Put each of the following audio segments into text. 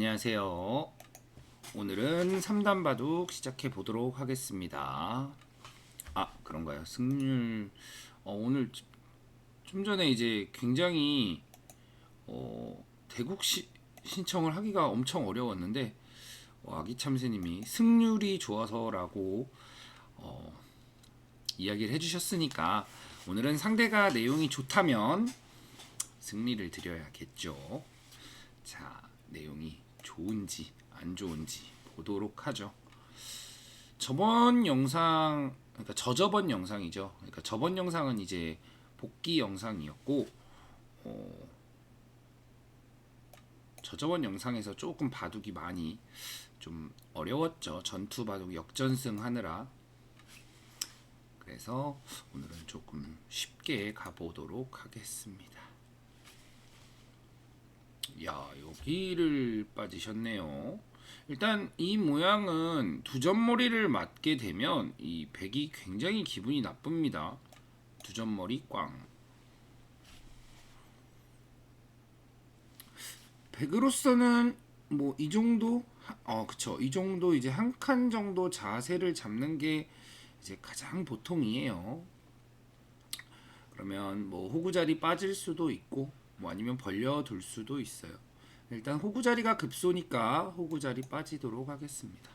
안녕하세요. 오늘은 3단 바둑 시작해 보도록 하겠습니다. 그런가요? 승률 오늘 좀 전에 이제 굉장히 대국 신청을 하기가 엄청 어려웠는데 아기참새님이 승률이 좋아서라고 이야기를 해주셨으니까 오늘은 상대가 내용이 좋다면 승리를 드려야겠죠. 자, 내용이 좋은지 안 좋은지 보도록 하죠. 저번 영상, 그러니까 저저번 영상이죠. 그러니까 저번 영상은 이제 복귀 영상이었고, 저저번 영상에서 조금 바둑이 많이 좀 어려웠죠. 전투 바둑 역전승 하느라. 그래서 오늘은 조금 쉽게 가보도록 하겠습니다. 야, 여기를 빠지셨네요. 일단 이 모양은 두 점머리를 맞게 되면 이 백이 굉장히 기분이 나쁩니다. 두 점머리 꽝. 백으로서는 뭐 이 정도, 그쵸. 이 정도 이제 한 칸 정도 자세를 잡는 게 이제 가장 보통이에요. 그러면 뭐 호구 자리 빠질 수도 있고, 뭐 아니면 벌려둘 수도 있어요. 일단 호구 자리가 급소니까 호구 자리 빠지도록 하겠습니다.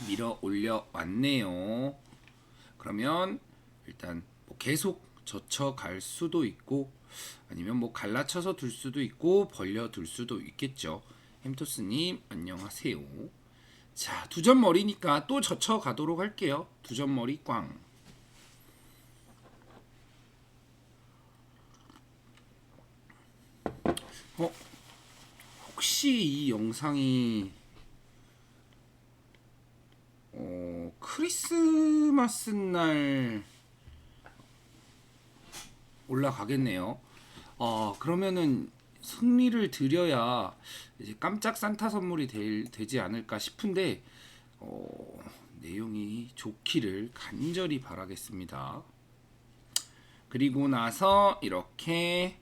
밀어 올려 왔네요. 그러면 일단 뭐 계속 젖혀 갈 수도 있고 아니면 뭐 갈라쳐서 둘 수도 있고 벌려 둘 수도 있겠죠. 햄토스님 안녕하세요. 자, 두 점 머리니까 또 젖혀 가도록 할게요. 두 점 머리 꽝. 혹시 이 영상이 크리스마스 날 올라가겠네요. 그러면은 승리를 드려야 이제 깜짝 산타 선물이 되지 않을까 싶은데 내용이 좋기를 간절히 바라겠습니다. 그리고 나서 이렇게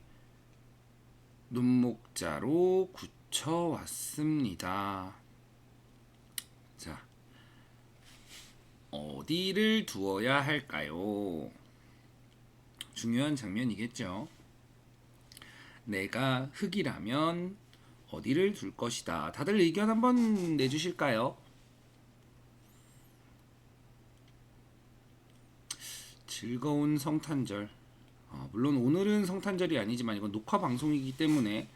눈목자로 굳혀왔습니다. 자, 어디를 두어야 할까요? 중요한 장면이겠죠. 내가 흑이라면 어디를 둘 것이다. 다들 의견 한번 내주실까요? 즐거운 성탄절. 물론 오늘은 성탄절이 아니지만 이건 녹화 방송이기 때문에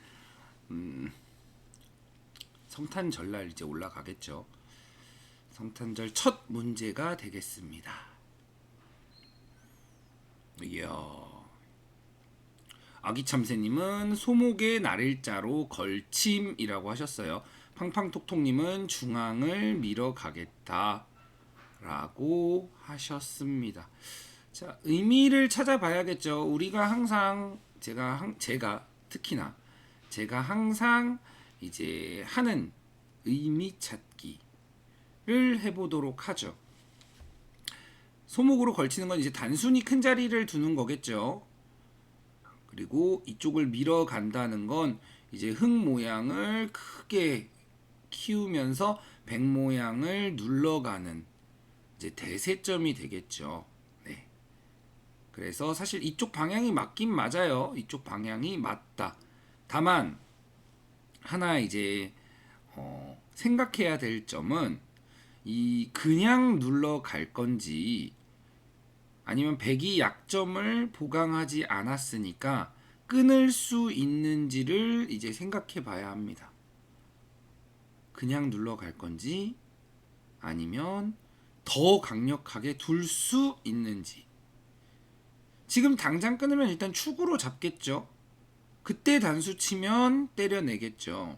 성탄절날 이제 올라가겠죠. 성탄절 첫 문제가 되겠습니다. 이야. 아기참새님은 소목의 날일자로 걸침이라고 하셨어요. 팡팡톡톡님은 중앙을 밀어가겠다 라고 하셨습니다. 자, 의미를 찾아봐야겠죠. 우리가 항상 제가 특히나 제가 항상 이제 하는 의미 찾기를 해보도록 하죠. 소목으로 걸치는 건 이제 단순히 큰 자리를 두는 거겠죠. 그리고 이쪽을 밀어간다는 건 이제 흙 모양을 크게 키우면서 백 모양을 눌러가는 이제 대세점이 되겠죠. 네. 그래서 사실 이쪽 방향이 맞긴 맞아요. 이쪽 방향이 맞다. 다만 하나 이제 생각해야 될 점은 이 그냥 눌러갈 건지 아니면 백이 약점을 보강하지 않았으니까 끊을 수 있는지를 이제 생각해 봐야 합니다. 그냥 눌러갈 건지 아니면 더 강력하게 둘 수 있는지. 지금 당장 끊으면 일단 축으로 잡겠죠. 그때 단수 치면 때려내겠죠.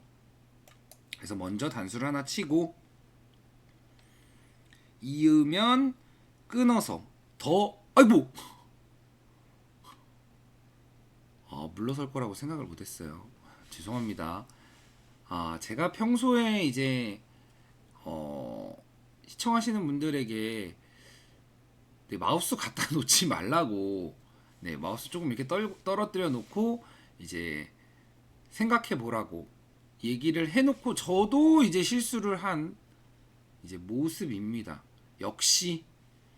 그래서 먼저 단수를 하나 치고 이으면 끊어서 아이고 물러설 거라고 생각을 못했어요. 죄송합니다. 제가 평소에 이제 시청하시는 분들에게 마우스 갖다 놓지 말라고 마우스 조금 이렇게 떨어뜨려 놓고 이제 생각해 보라고 얘기를 해놓고 저도 이제 실수를 한 이제 모습입니다. 역시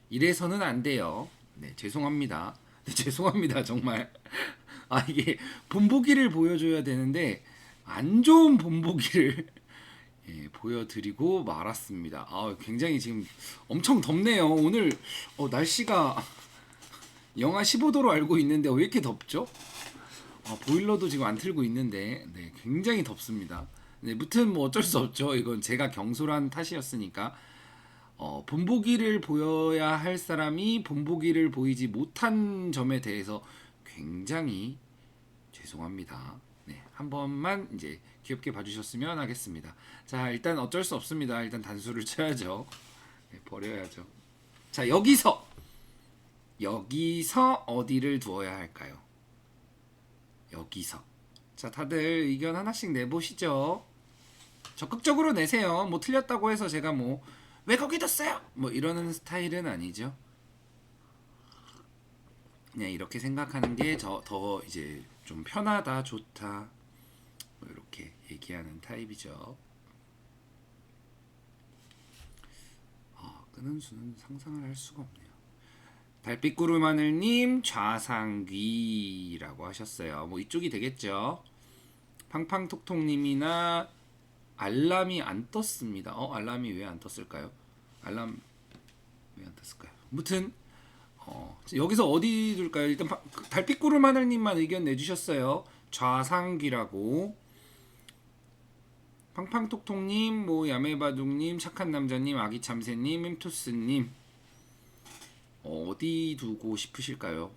이래서는 안 돼요. 네, 죄송합니다. 네, 죄송합니다, 정말. 아, 이게 본보기를 보여줘야 되는데 안 좋은 본보기를 예, 보여드리고 말았습니다. 아, 굉장히 지금 엄청 덥네요. 오늘 날씨가 영하 15도로 알고 있는데 왜 이렇게 덥죠? 보일러도 지금 안 틀고 있는데 네, 굉장히 덥습니다. 네, 무튼 뭐 어쩔 수 없죠. 이건 제가 경솔한 탓이었으니까 본보기를 보여야 할 사람이 본보기를 보이지 못한 점에 대해서 굉장히 죄송합니다. 네, 한 번만 이제 귀엽게 봐주셨으면 하겠습니다. 자, 일단 어쩔 수 없습니다. 일단 단수를 쳐야죠. 네, 버려야죠. 자, 여기서 어디를 두어야 할까요? 여기서. 자, 다들 의견 하나씩 내보시죠. 적극적으로 내세요. 뭐 틀렸다고 해서 제가 뭐 왜 거기 뒀어요? 뭐 이러는 스타일은 아니죠. 그냥 이렇게 생각하는 게 더 이제 좀 편하다, 좋다, 뭐 이렇게 얘기하는 타입이죠. 끄는 수는 상상을 할 수가 없네요. 달빛구름하늘님 좌상귀라고 하셨어요. 뭐 이쪽이 되겠죠. 팡팡톡톡님이나 알람이 안 떴습니다. 알람이 왜 안 떴을까요? 알람 왜 안 떴을까요? 무튼 여기서 어디 둘까요? 일단 달빛구름 하늘님만 의견 내주셨어요. 좌상귀라고. 팡팡톡톡님, 뭐 야매바둑님, 착한 남자님, 아기참새님, 햄토스님 어디 두고 싶으실까요?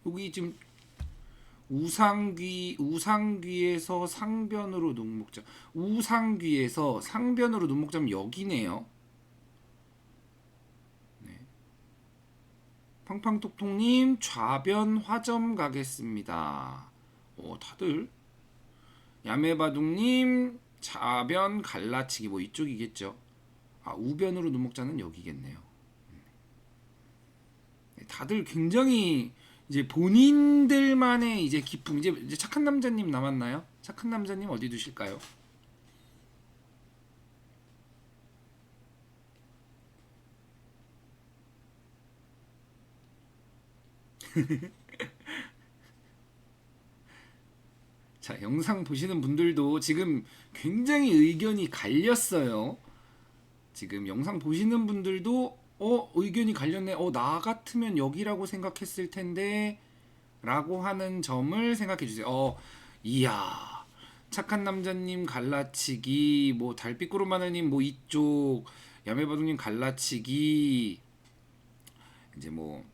여기 지금 우상귀에서 상변으로 눈목자. 우상귀에서 상변으로 눈목자면 여기네요. 네. 팡팡톡톡님 좌변 화점 가겠습니다. 다들 야매바둑님 좌변 갈라치기 뭐 이쪽이겠죠. 우변으로 눈목자는 여기겠네요. 다들 굉장히 이제 본인들만의 이제 기품 이제 착한 남자님 남았나요? 착한 남자님 어디 두실까요? 자, 영상 보시는 분들도 지금 굉장히 의견이 갈렸어요. 지금 영상 보시는 분들도 의견이 갈렸네. 나 같으면 여기라고 생각했을 텐데 라고 하는 점을 생각해 주세요. 이야. 착한 남자님 갈라치기, 뭐 달빛구름 하늘님 뭐 이쪽, 야매바둑님 갈라치기, 이제 뭐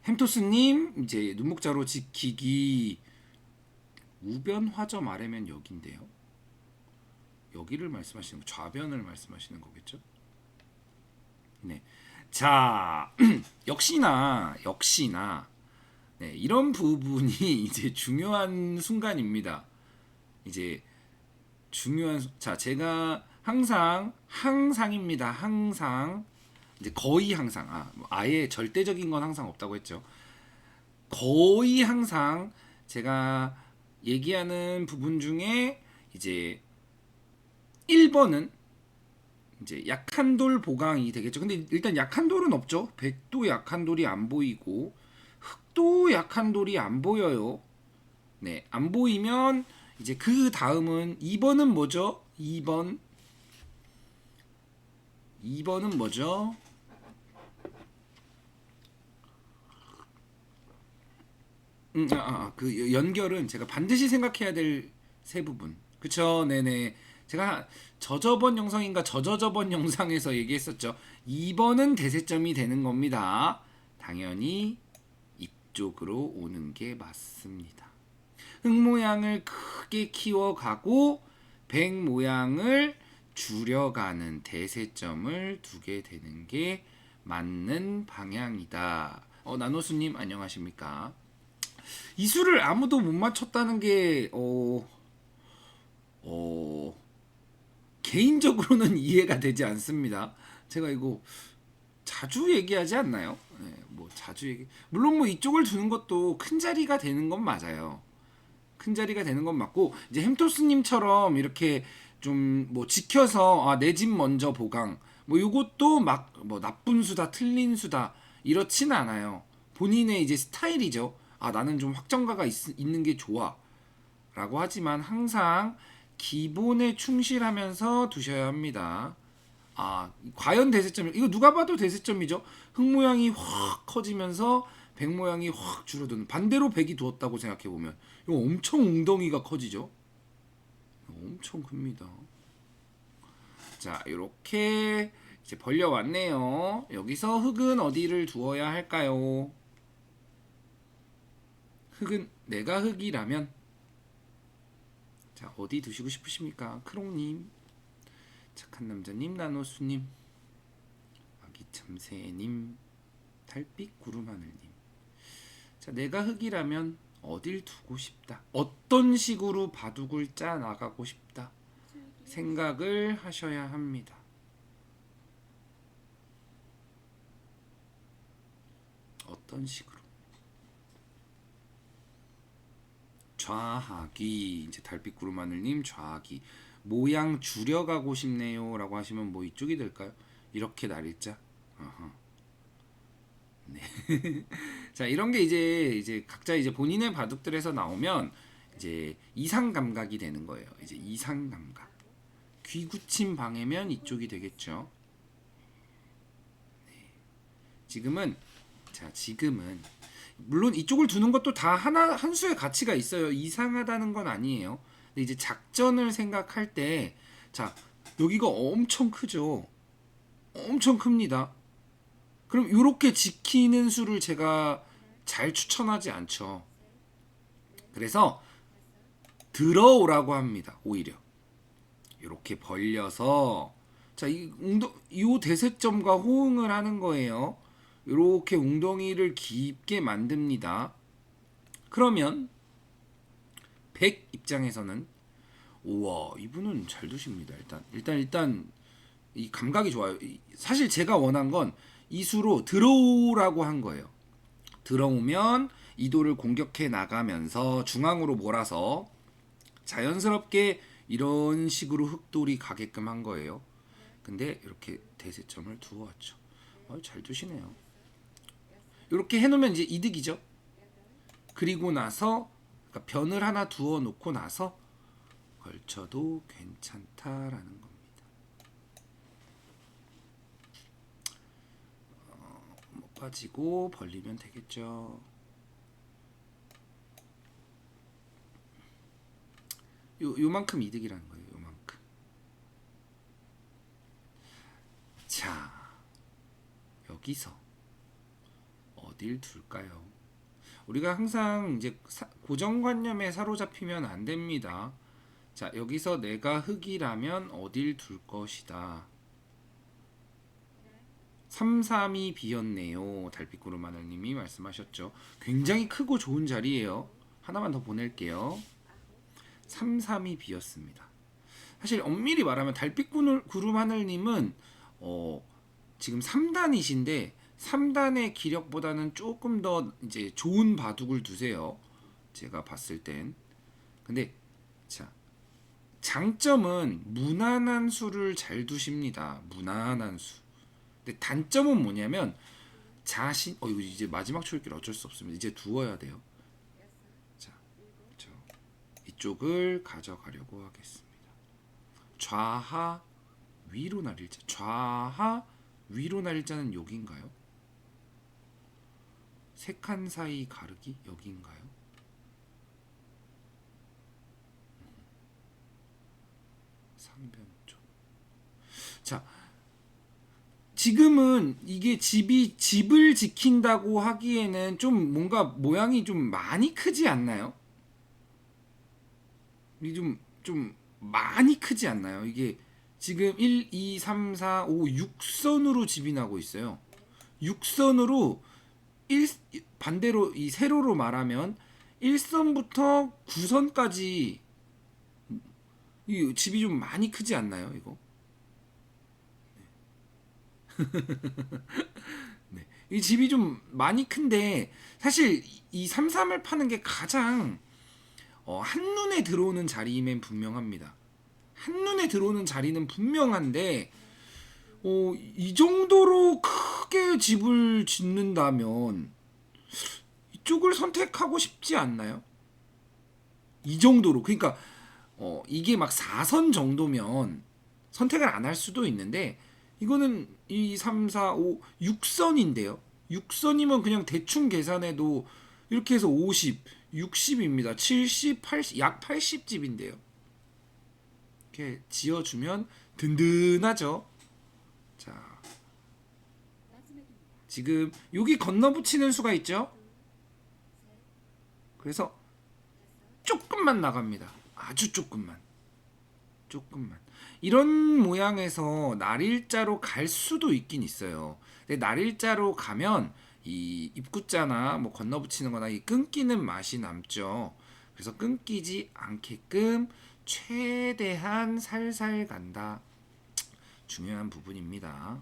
햄토스님 이제 눈목자로 지키기, 우변 화점 아래면 여기인데요. 여기를 말씀하시는 거, 좌변을 말씀하시는 거겠죠? 네. 자, 역시나 네, 이런 부분이 이제 중요한 순간입니다. 이제 자, 제가 항상입니다. 항상 이제 거의 항상 아예 절대적인 건 항상 없다고 했죠. 거의 항상 제가 얘기하는 부분 중에 이제 1번은 이제 약한 돌 보강이 되겠죠. 근데 일단 약한 돌은 없죠. 백도 약한 돌이 안 보이고 흑도 약한 돌이 안 보여요. 네, 안 보이면 이제 그 다음은 2번은 뭐죠? 2번은 뭐죠? 그 연결은 제가 반드시 생각해야 될 세 부분. 그쵸? 네네. 제가 저저번 영상인가 저저저번 영상에서 얘기했었죠. 2번은 대세점이 되는 겁니다. 당연히 이쪽으로 오는 게 맞습니다. 흙 모양을 크게 키워가고 백 모양을 줄여가는 대세점을 두게 되는 게 맞는 방향이다. 나노수님 안녕하십니까? 이 수를 아무도 못 맞췄다는 게 개인적으로는 이해가 되지 않습니다. 제가 이거 자주 얘기하지 않나요? 네, 뭐 자주 물론 뭐 이쪽을 두는 것도 큰 자리가 되는 건 맞아요. 큰 자리가 되는 건 맞고, 이제 햄토스님처럼 이렇게 좀 뭐 지켜서 내 집 먼저 보강 뭐 요것도 막 뭐 나쁜 수다 틀린 수다 이렇진 않아요. 본인의 이제 스타일이죠. 나는 좀 확정가가 있는 게 좋아 라고 하지만 항상 기본에 충실하면서 두셔야 합니다. 과연 대세점, 이거 누가 봐도 대세점이죠. 흙 모양이 확 커지면서 백 모양이 확 줄어드는, 반대로 백이 두었다고 생각해 보면 이거 엄청 웅덩이가 커지죠. 엄청 큽니다. 자, 이렇게 이제 벌려왔네요. 여기서 흙은 어디를 두어야 할까요? 흙은 내가 흙이라면, 자, 어디 두시고 싶으십니까? 크롱님, 착한 남자님, 나노수님, 아기 참새님, 달빛 구름하늘님. 자, 내가 흙이라면 어딜 두고 싶다. 어떤 식으로 바둑을 짜 나가고 싶다. 생각을 하셔야 합니다. 어떤 식으로? 좌하기, 이제 달빛 구름하늘님 좌하기. 모양 줄여가고 싶네요라고 하시면 뭐 이쪽이 될까요? 이렇게 날일자. 네. 자, 이런 게 이제 각자 이제 본인의 바둑들에서 나오면 이제 이상 감각이 되는 거예요. 이제 이상 감각. 귀굳힌 방해면 이쪽이 되겠죠. 네. 지금은 물론 이쪽을 두는 것도 다 한 수의 가치가 있어요. 이상하다는 건 아니에요. 근데 이제 작전을 생각할 때, 자, 여기가 엄청 크죠. 엄청 큽니다. 그럼 이렇게 지키는 수를 제가 잘 추천하지 않죠. 그래서 들어오라고 합니다. 오히려 이렇게 벌려서, 자, 이 대세점과 호응을 하는 거예요. 이렇게 웅덩이를 깊게 만듭니다. 그러면 백 입장에서는, 우와, 이분은 잘 두십니다. 일단 이 감각이 좋아요. 사실 제가 원한 건 이 수로 들어오라고 한 거예요. 들어오면 이도를 공격해 나가면서 중앙으로 몰아서 자연스럽게 이런 식으로 흑돌이 가게끔 한 거예요. 근데 이렇게 대세점을 두어왔죠. 잘 두시네요. 이렇게 해놓으면 이제 이득이죠. 그리고 나서, 그러니까 변을 하나 두어 놓고 나서 걸쳐도 괜찮다라는 겁니다. 못 빠지고 벌리면 되겠죠. 요만큼 이득이라는 거예요. 요만큼. 자, 여기서 어딜 둘까요? 우리가 항상 이제 고정관념에 사로잡히면 안 됩니다. 자, 여기서 내가 흙이라면 어딜 둘 것이다. 3, 3이 비었네요. 달빛구름 하늘님이 말씀하셨죠. 굉장히 크고 좋은 자리예요. 하나만 더 보낼게요. 3, 3이 비었습니다. 사실 엄밀히 말하면 달빛구름 하늘님은 지금 3단이신데 3단의 기력보다는 조금 더 이제 좋은 바둑을 두세요. 제가 봤을 땐. 근데 자, 장점은 무난한 수를 잘 두십니다. 무난한 수. 근데 단점은 뭐냐면 이거 이제 마지막 초읽기를 어쩔 수 없습니다. 이제 두어야 돼요. 자, 이쪽을 가져가려고 하겠습니다. 좌하 위로 날일자. 좌하 위로 날일자는 여기인가요? 세 칸 사이 가르기 여기인가요? 상변조. 자, 지금은 이게 집을 지킨다고 하기에는 좀 뭔가 모양이 좀 많이 크지 않나요? 이게 좀 많이 크지 않나요? 이게 지금 1, 2, 3, 4, 5, 6선으로 집이 나고 있어요. 6선으로 반대로 이 세로로 말하면 1선부터 9선까지 이 집이 좀 많이 크지 않나요, 이거? 네. 이 집이 좀 많이 큰데 사실 이 3, 3을 파는 게 가장 한눈에 들어오는 자리임엔 분명합니다. 한눈에 들어오는 자리는 분명한데 이 정도로 크게 집을 짓는다면 이쪽을 선택하고 싶지 않나요? 이 정도로. 그러니까 이게 막 4선 정도면 선택을 안 할 수도 있는데 이거는 2, 3, 4, 5, 6선인데요. 6선이면 그냥 대충 계산해도 이렇게 해서 50, 60입니다. 70, 80, 약 80집인데요. 이렇게 지어주면 든든하죠. 자, 지금 여기 건너붙이는 수가 있죠. 그래서 조금만 나갑니다. 아주 조금만. 이런 모양에서 날일자로 갈 수도 있긴 있어요. 근데 날일자로 가면 이 입구자나 뭐 건너붙이는 거나 이 끊기는 맛이 남죠. 그래서 끊기지 않게끔 최대한 살살 간다. 중요한 부분입니다.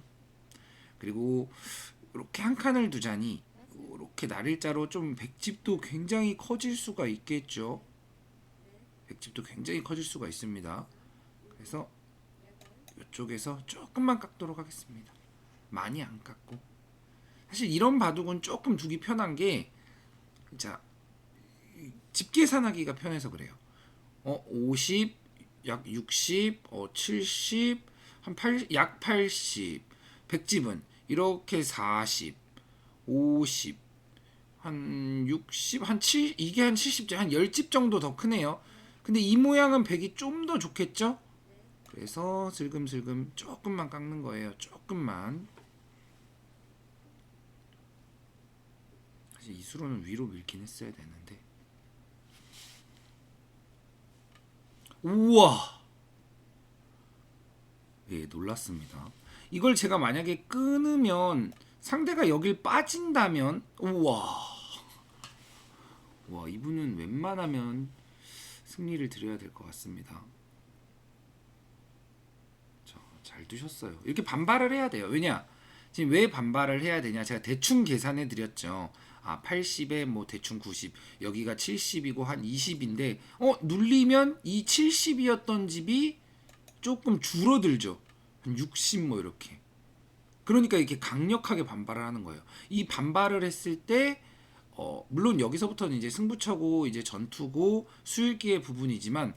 그리고 이렇게 한 칸을 두자니 이렇게 날일자로 좀 백집도 굉장히 커질 수가 있겠죠. 백집도 굉장히 커질 수가 있습니다. 그래서 이쪽에서 조금만 깎도록 하겠습니다. 많이 안 깎고. 사실 이런 바둑은 조금 두기 편한 게, 자, 집 계산하기가 편해서 그래요. 50, 약 60, 70, 한 80, 약 80. 백집은 이렇게 40, 50, 한 60, 한 7, 이게 한 70집, 한 10집 정도 더 크네요. 근데 이 모양은 백이 좀 더 좋겠죠? 그래서 슬금슬금 조금만 깎는 거예요. 조금만. 사실 이 수로는 위로 밀긴 했어야 되는데. 우와! 예, 놀랐습니다. 이걸 제가 만약에 끊으면 상대가 여길 빠진다면, 우와! 와, 이분은 웬만하면 승리를 드려야 될 것 같습니다. 잘 두셨어요. 이렇게 반발을 해야 돼요. 왜냐? 지금 왜 반발을 해야 되냐? 제가 대충 계산해 드렸죠. 80에 뭐 대충 90, 여기가 70이고 한 20인데 눌리면 이 70이었던 집이 조금 줄어들죠. 한 60 뭐 이렇게. 그러니까 이렇게 강력하게 반발을 하는 거예요. 이 반발을 했을 때 물론 여기서부터는 이제 승부처고 이제 전투고 수일기의 부분이지만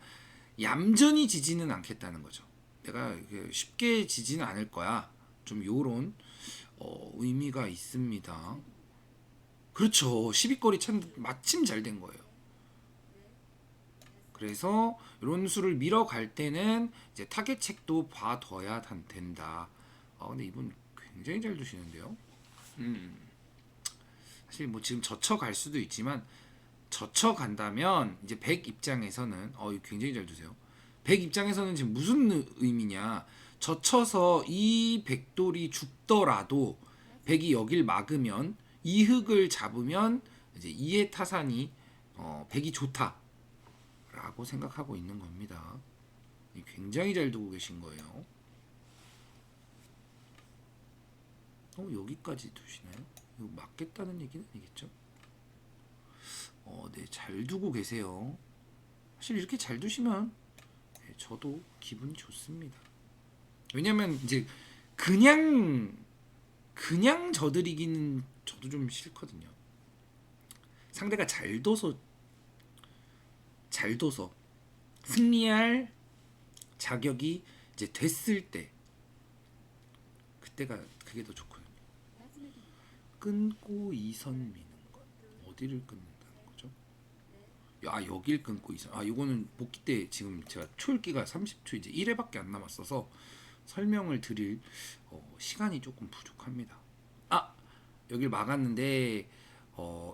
얌전히 지지는 않겠다는 거죠. 내가 쉽게 지지는 않을 거야. 좀 요런 의미가 있습니다. 그렇죠. 시비거리 참 마침 잘 된 거예요. 그래서 이런 수를 밀어갈 때는 이제 타겟책도 봐둬야 된다. 근데 이분 굉장히 잘 두시는데요. 사실 뭐 지금 젖혀갈 수도 있지만 젖혀간다면 이제 백 입장에서는 굉장히 잘 두세요. 백 입장에서는 지금 무슨 의미냐? 젖혀서 이 백돌이 죽더라도 백이 여길 막으면 이 흙을 잡으면 이제 이의 타산이 백이 좋다라고 생각하고 있는 겁니다. 굉장히 잘 두고 계신 거예요. 여기까지 두시나요? 이거 맞겠다는 얘기는 아니겠죠? 네, 잘 두고 계세요. 사실 이렇게 잘 두시면 저도 기분이 좋습니다. 왜냐면 이제 그냥 져드리기는 저도 좀 싫거든요. 상대가 잘 둬서 승리할 자격이 이제 됐을 때 그때가 그게 더 좋거든요. 끊고 2선 미는 것. 어디를 끊는다는 거죠? 여길 끊고 2선. 이거는 복귀 때 지금 제가 초읽기가 30초 이제 1회밖에 안 남았어서 설명을 드릴 시간이 조금 부족합니다. 여길 막았는데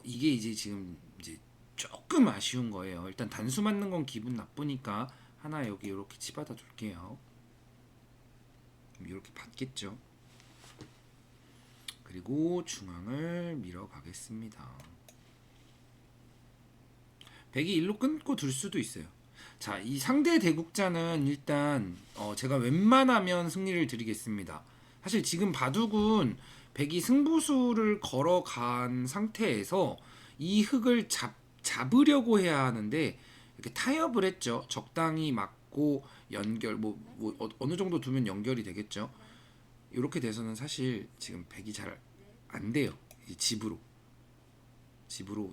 이게 이제 지금 이제 조금 아쉬운 거예요. 일단 단수 맞는 건 기분 나쁘니까 하나 여기 이렇게 치받아 둘게요. 이렇게 받겠죠. 그리고 중앙을 밀어 가겠습니다. 백이 일로 끊고 둘 수도 있어요. 자, 이 상대 대국자는 일단 제가 웬만하면 승리를 드리겠습니다. 사실 지금 바둑은 백이 승부수를 걸어간 상태에서 이 흙을 잡으려고 해야 하는데 이렇게 타협을 했죠. 적당히 맞고 연결 어느 정도 두면 연결이 되겠죠. 이렇게 돼서는 사실 지금 백이 잘 안 돼요. 이 집으로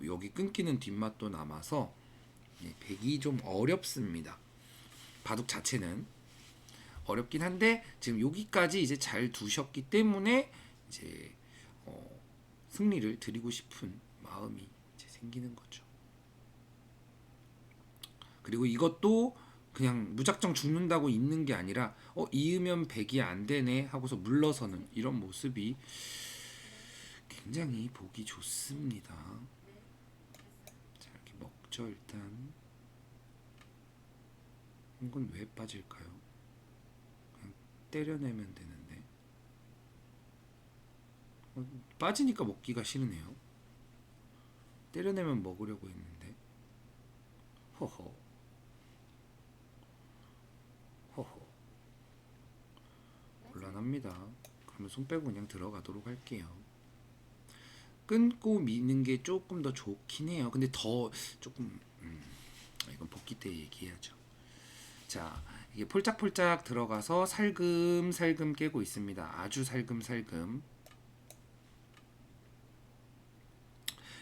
여기 끊기는 뒷맛도 남아서 백이 좀 어렵습니다. 바둑 자체는 어렵긴 한데 지금 여기까지 이제 잘 두셨기 때문에 이제 승리를 드리고 싶은 마음이 이제 생기는 거죠. 그리고 이것도 그냥 무작정 죽는다고 있는 게 아니라 이으면 백이 안 되네 하고서 물러서는 이런 모습이 굉장히 보기 좋습니다. 자, 이렇게 먹죠. 일단 이건 왜 빠질까요? 그냥 때려내면 되는데 빠지니까 먹기가 싫으네요. 때려내면 먹으려고 했는데 허허 곤란합니다. 그러면 손 빼고 그냥 들어가도록 할게요. 끊고 미는 게 조금 더 좋긴 해요. 근데 더 조금 이건 복귀 때 얘기해야죠. 자, 이게 폴짝폴짝 들어가서 살금살금 깨고 있습니다. 아주 살금살금.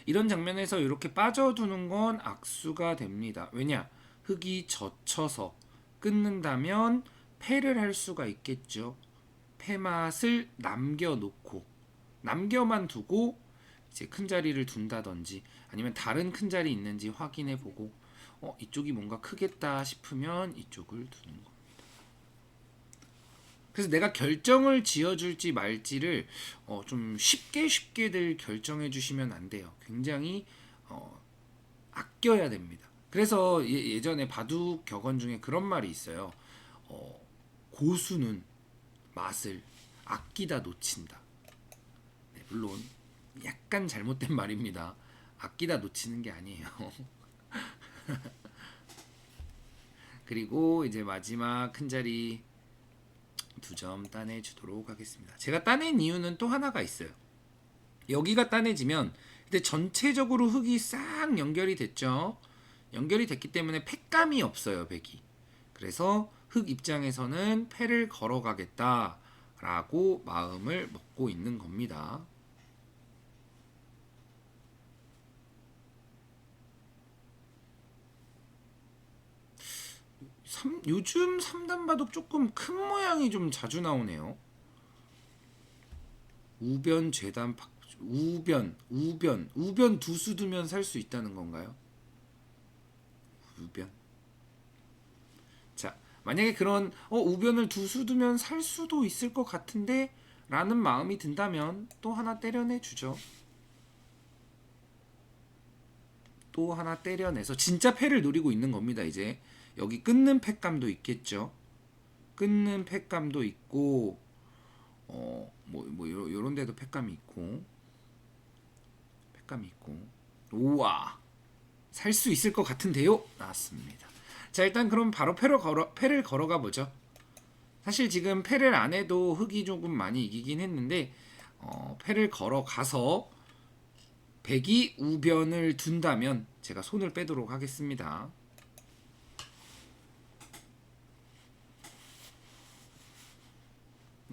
이런 장면에서 이렇게 빠져두는 건 악수가 됩니다. 왜냐? 흙이 젖혀서 끊는다면 패를 할 수가 있겠죠. 패맛을 남겨만 두고 이제 큰 자리를 둔다든지 아니면 다른 큰 자리 있는지 확인해 보고 이쪽이 뭔가 크겠다 싶으면 이쪽을 두는 겁니다. 그래서 내가 결정을 지어줄지 말지를 좀 쉽게들 결정해 주시면 안 돼요. 굉장히 아껴야 됩니다. 그래서 예전에 바둑 격언 중에 그런 말이 있어요. 고수는 맛을 아끼다 놓친다. 네, 물론 약간 잘못된 말입니다. 아끼다 놓치는 게 아니에요. 그리고 이제 마지막 큰 자리 2점 따내주도록 하겠습니다. 제가 따낸 이유는 또 하나가 있어요. 여기가 따내지면 근데 전체적으로 흙이 싹 연결이 됐죠. 연결이 됐기 때문에 패감이 없어요, 백이. 그래서 흙 입장에서는 패를 걸어가겠다라고 마음을 먹고 있는 겁니다. 요즘 3단 바둑 조금 큰 모양이 좀 자주 나오네요. 우변, 죄단, 우변 두 수 두면 살 수 있다는 건가요? 우변. 자, 만약에 그런 우변을 두 수 두면 살 수도 있을 것 같은데 라는 마음이 든다면 또 하나 때려내 주죠. 또 하나 때려내서 진짜 패를 노리고 있는 겁니다. 이제 여기 끊는 패감도 있겠죠. 끊는 패감도 있고 요런 데도 패감이 있고 우와 살 수 있을 것 같은데요 나왔습니다. 자, 일단 그럼 바로 패를 걸어가 보죠. 사실 지금 패를 안 해도 흙이 조금 많이 이기긴 했는데 패를 걸어가서 백이 우변을 둔다면 제가 손을 빼도록 하겠습니다.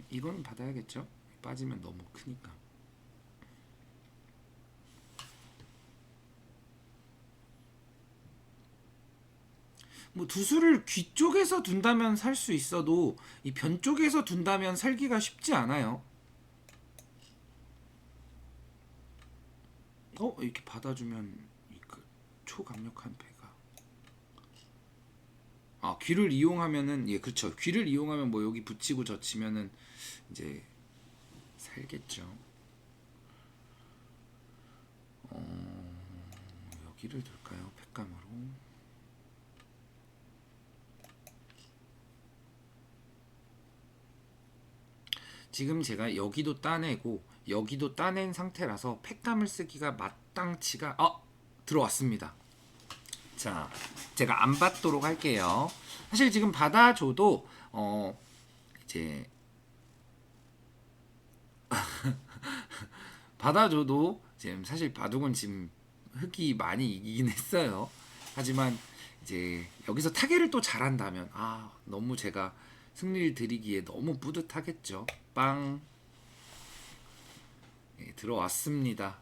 이건 받아야겠죠? 빠지면 너무 크니까. 뭐 두수를 귀 쪽에서 둔다면 살 수 있어도 이 변 쪽에서 둔다면 살기가 쉽지 않아요. 이렇게 받아주면 초강력한 패가 귀를 이용하면은 그렇죠. 귀를 이용하면 뭐 여기 붙이고 젖히면은 이제 살겠죠. 여기를 둘까요? 패감으로. 지금 제가 여기도 따내고 여기도 따낸 상태라서 패감을 쓰기가 마땅치가 들어왔습니다. 자, 제가 안 받도록 할게요. 사실 지금 받아줘도 이제 받아줘도 지금 사실 바둑은 지금 흙이 많이 이기긴 했어요. 하지만 이제 여기서 타겟을 또 잘한다면 너무 제가 승리를 드리기에 너무 뿌듯하겠죠. 빵. 네, 들어왔습니다.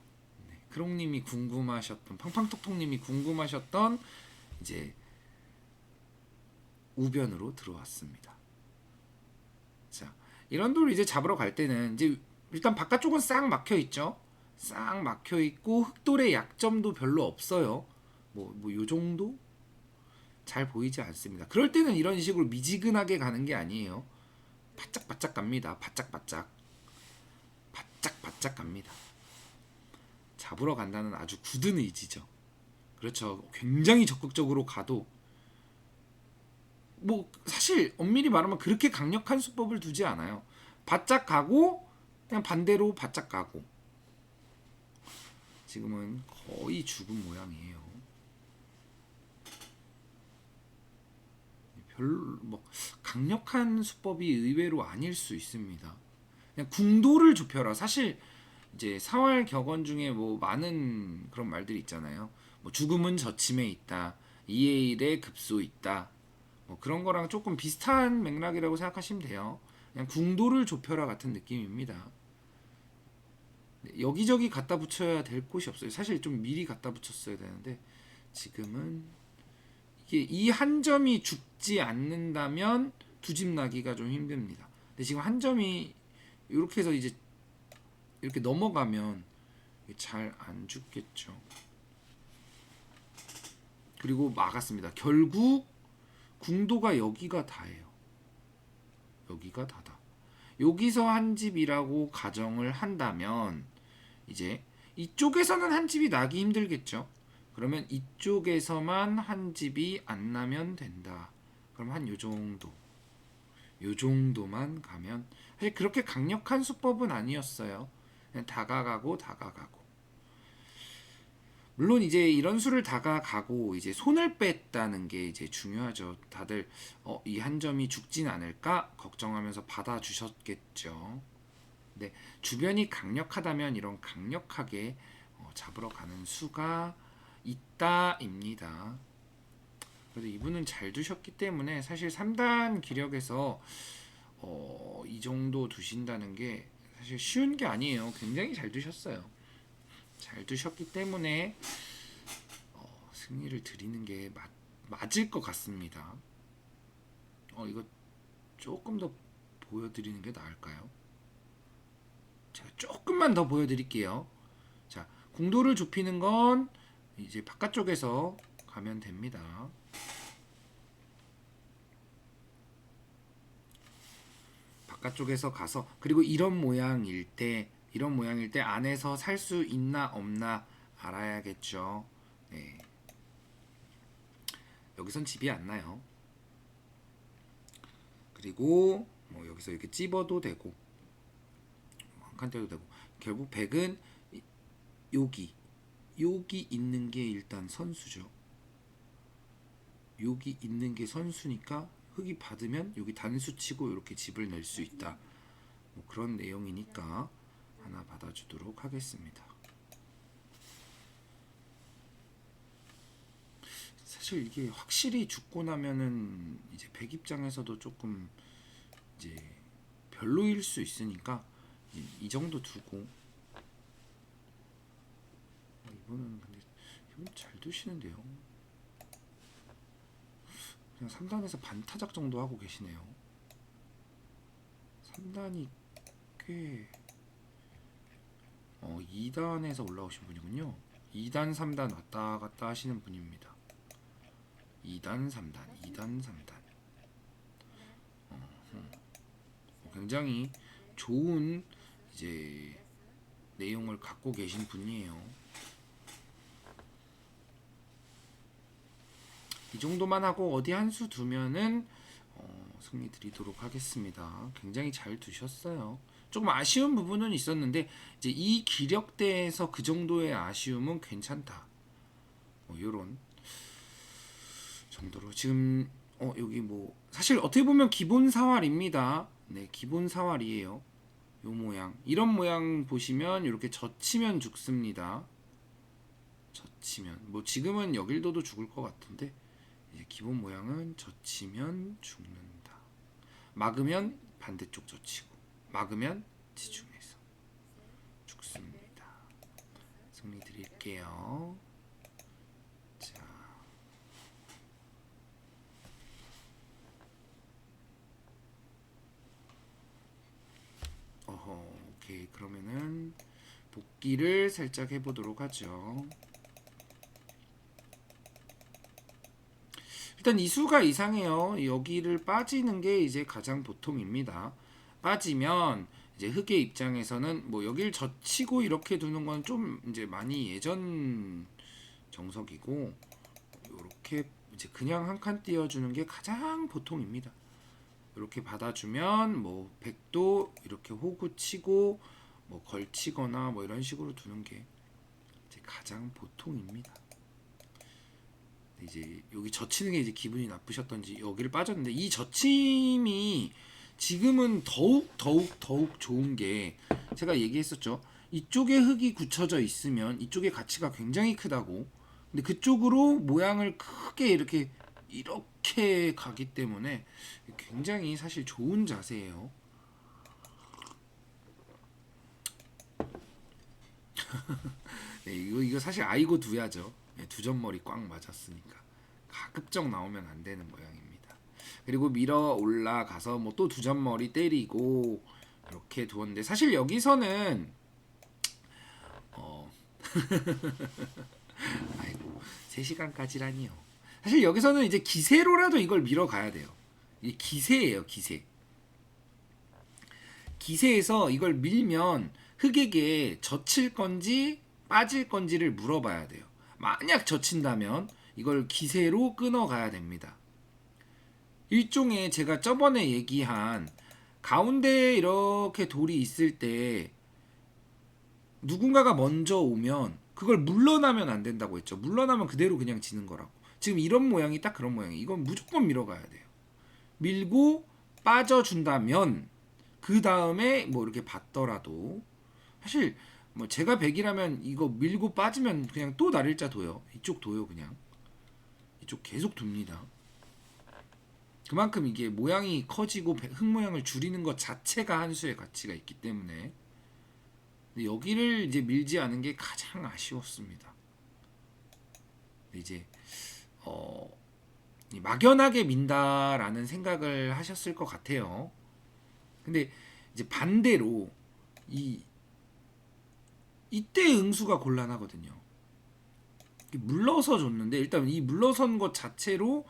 네, 크롱님이 궁금하셨던 팡팡톡톡님이 궁금하셨던 이제 우변으로 들어왔습니다. 자, 이런 돌을 이제 잡으러 갈 때는 이제 일단 바깥쪽은 싹 막혀 있죠. 싹 막혀 있고 흑돌의 약점도 별로 없어요. 요 정도 잘 보이지 않습니다. 그럴 때는 이런 식으로 미지근하게 가는 게 아니에요. 바짝바짝 갑니다. 바짝바짝 갑니다. 잡으러 간다는 아주 굳은 의지죠. 그렇죠. 굉장히 적극적으로 가도 사실 엄밀히 말하면 그렇게 강력한 수법을 두지 않아요. 바짝 가고 그냥 반대로 바짝 가고. 지금은 거의 죽은 모양이에요. 강력한 수법이 의외로 아닐 수 있습니다. 그냥 궁도를 좁혀라. 사실 이제 사활 격언 중에 많은 그런 말들이 있잖아요. 죽음은 저침에 있다. 2의 1에 급소 있다. 그런 거랑 조금 비슷한 맥락이라고 생각하시면 돼요. 그냥 궁도를 좁혀라 같은 느낌입니다. 여기저기 갖다 붙여야 될 곳이 없어요. 사실 좀 미리 갖다 붙였어야 되는데 지금은 이게 이 한 점이 죽지 않는다면 두 집 나기가 좀 힘듭니다. 근데 지금 한 점이 이렇게 해서 이제 이렇게 넘어가면 잘 안 죽겠죠. 그리고 막았습니다. 결국 궁도가 여기가 다예요. 여기가 다다. 여기서 한 집이라고 가정을 한다면 이제 이쪽에서는 한 집이 나기 힘들겠죠. 그러면 이쪽에서만 한 집이 안 나면 된다. 그럼 한 요 정도. 요 정도만 가면 사실 그렇게 강력한 수법은 아니었어요. 그냥 다가가고 물론 이제 이런 수를 다가가고 이제 손을 뺐다는 게 이제 중요하죠. 다들 이 한 점이 죽진 않을까 걱정하면서 받아주셨겠죠. 근데 주변이 강력하다면 이런 강력하게 잡으러 가는 수가 있다입니다. 그래도 이분은 잘 두셨기 때문에 사실 3단 기력에서 이 정도 두신다는 게 사실 쉬운 게 아니에요. 굉장히 잘 두셨어요. 잘 두셨기 때문에 승리를 드리는 게 맞을 것 같습니다. 이거 조금 더 보여드리는 게 나을까요? 제가 조금만 더 보여드릴게요. 자, 궁도를 좁히는 건 이제 바깥쪽에서 가면 됩니다. 바깥쪽에서 가서 그리고 이런 모양일 때 안에서 살 수 있나 없나 알아야겠죠. 네. 여기선 집이 안 나요. 그리고 여기서 이렇게 찝어도 되고 한 칸 떼도 되고 결국 100은 여기 있는 게 일단 선수죠. 여기 있는 게 선수니까 흙이 받으면 여기 단수 치고 이렇게 집을 낼 수 있다. 그런 내용이니까 하나 받아주도록 하겠습니다. 사실 이게 확실히 죽고 나면은 이제 백 입장에서도 조금 이제 별로일 수 있으니까 이 정도 두고 이분은 근데 이분 잘 두시는데요. 그냥 3단에서 반타작 정도 하고 계시네요. 3단이 꽤 2단에서 올라오신 분이군요. 2단 3단 왔다 갔다 하시는 분입니다. 2단 3단 2단 3단 굉장히 좋은 이제 내용을 갖고 계신 분이에요. 이 정도만 하고 어디 한 수 두면은 승리 드리도록 하겠습니다. 굉장히 잘 두셨어요. 조금 아쉬운 부분은 있었는데 이제 이 기력대에서 그 정도의 아쉬움은 괜찮다. 요런 정도로 지금 여기 사실 어떻게 보면 기본 사활입니다. 네, 기본 사활이에요. 요 모양 이런 모양 보시면 이렇게 젖히면 죽습니다. 젖히면 지금은 여길도도 죽을 것 같은데 이제 기본 모양은 젖히면 죽는다. 막으면 반대쪽 젖히고 막으면 지중해서 죽습니다. 승리 드릴게요. 자, 오케이. 그러면은 복기를 살짝 해보도록 하죠. 일단 이 수가 이상해요. 여기를 빠지는 게 이제 가장 보통입니다. 빠지면 이제 흑의 입장에서는 뭐 여기를 젖히고 이렇게 두는 건 좀 이제 많이 예전 정석이고, 이렇게 이제 그냥 한 칸 띄워주는 게 가장 보통입니다. 이렇게 받아주면 뭐 백도 이렇게 호구 치고 뭐 걸치거나 뭐 이런 식으로 두는 게 이제 가장 보통입니다. 이제 여기 젖히는 게 이제 기분이 나쁘셨던지 여기를 빠졌는데, 이 젖힘이 지금은 더욱 좋은 게, 제가 얘기했었죠. 이쪽에 흙이 굳혀져 있으면 이쪽의 가치가 굉장히 크다고. 근데 그쪽으로 모양을 크게 이렇게 가기 때문에 굉장히 사실 좋은 자세예요. 네, 이거 사실 아이고 두야죠. 네, 두 점머리 꽉 맞았으니까 가급적 나오면 안 되는 모양입니다. 그리고 밀어 올라가서 뭐 또 두 점머리 때리고 이렇게 두었는데, 사실 여기서는 아이고 3시간까지라니요. 사실 여기서는 이제 기세로라도 이걸 밀어가야 돼요. 이게 기세예요, 기세. 기세에서 이걸 밀면 흑에게 젖힐 건지 빠질 건지를 물어봐야 돼요. 만약 젖힌다면 이걸 기세로 끊어가야 됩니다. 일종의 제가 저번에 얘기한 가운데에 이렇게 돌이 있을 때 누군가가 먼저 오면 그걸 물러나면 안 된다고 했죠. 물러나면 그대로 그냥 지는 거라고. 지금 이런 모양이 딱 그런 모양이에요. 이건 무조건 밀어가야 돼요. 밀고 빠져준다면 그 다음에 뭐 이렇게 받더라도, 사실 뭐 제가 100이라면 이거 밀고 빠지면 그냥 또 날일자 둬요. 이쪽 둬요. 그냥 이쪽 계속 둡니다. 그만큼 이게 모양이 커지고 흙 모양을 줄이는 것 자체가 한 수의 가치가 있기 때문에, 근데 여기를 이제 밀지 않은 게 가장 아쉬웠습니다. 이제 막연하게 민다라는 생각을 하셨을 것 같아요. 근데 이제 반대로 이때 응수가 곤란하거든요. 물러서 줬는데, 일단 이 물러선 것 자체로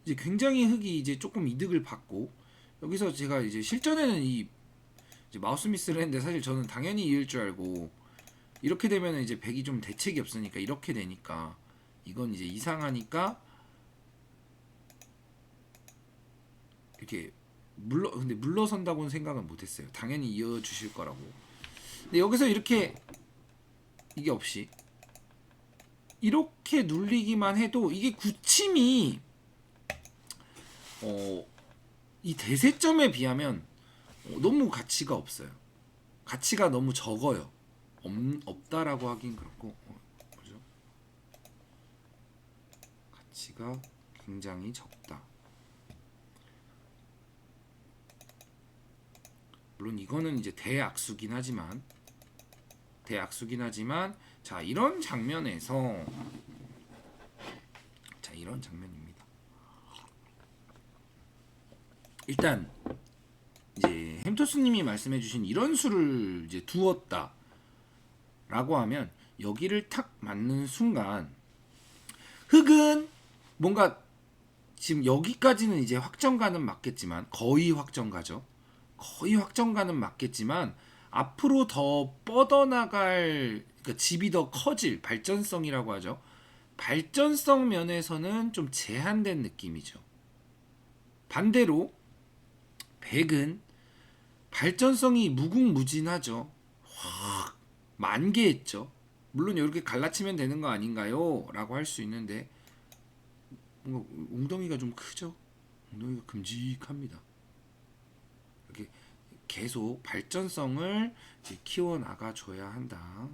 이제 굉장히 흙이 이제 조금 이득을 받고, 여기서 제가 이제 실전에는 이제 마우스 미스를 했는데, 사실 저는 당연히 이을 줄 알고, 이렇게 되면 이제 백이 좀 대책이 없으니까 이렇게 되니까 이건 이제 이상하니까 이렇게 근데 물러선다고는 생각은 못했어요. 당연히 이어주실 거라고. 근데 여기서 이렇게 이게 없이 이렇게 눌리기만 해도 이게 굳힘이 이 대세점에 비하면 너무 가치가 없어요. 가치가 너무 적어요. 없다라고 하긴 그렇고, 뭐죠? 가치가 굉장히 적다. 물론 이거는 이제 대악수긴 하지만 자, 이런 장면입니다. 일단 이제 햄토스님이 말씀해주신 이런 수를 이제 두었다라고 하면, 여기를 탁 맞는 순간 흑은 뭔가 지금 여기까지는 이제 확정가는 맞겠지만, 거의 확정가죠. 거의 확정가는 맞겠지만 앞으로 더 뻗어나갈, 그러니까 집이 더 커질 발전성이라고 하죠. 발전성 면에서는 좀 제한된 느낌이죠. 반대로 백은 발전성이 무궁무진하죠. 확 만개했죠. 물론 이렇게 갈라치면 되는 거 아닌가요? 라고 할 수 있는데, 뭔가 웅덩이가 좀 크죠. 웅덩이가 큼직합니다. 이렇게 계속 발전성을 이제 키워나가 줘야 한다.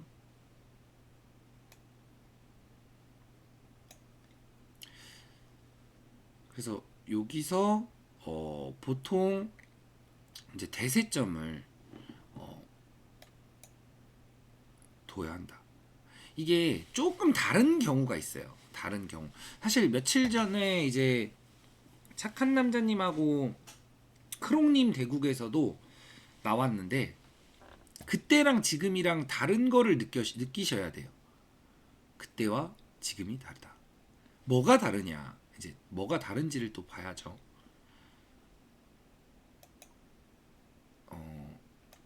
그래서 여기서 보통 이제 대세점을 둬야 한다. 이게 조금 다른 경우가 있어요. 다른 경우. 사실 며칠 전에 이제 착한 남자님하고 크롱님 대국에서도 나왔는데 그때랑 지금이랑 다른 거를 느끼셔야 돼요. 그때와 지금이 다르다. 뭐가 다르냐? 이제 뭐가 다른지를 또 봐야죠.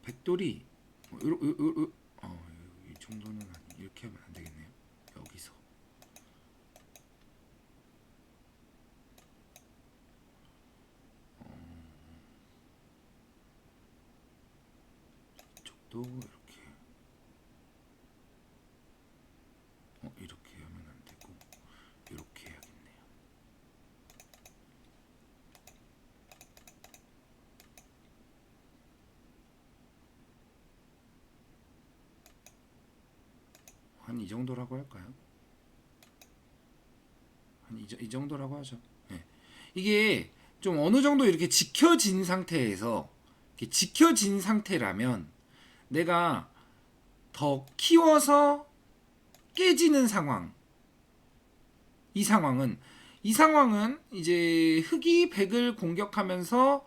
백돌이 이 정도는 이렇게 하면 안 되겠네요. 여기서 이쪽도 이렇게 하면 안 되고 이렇게 해야겠네요. 한 이 정도라고 할까요? 한 이 정도라고 하죠. 네. 이게 좀 어느 정도 이렇게 지켜진 상태에서 이렇게 지켜진 상태라면 내가 더 키워서 깨지는 상황. 이 상황은 이제 흑이 백을 공격하면서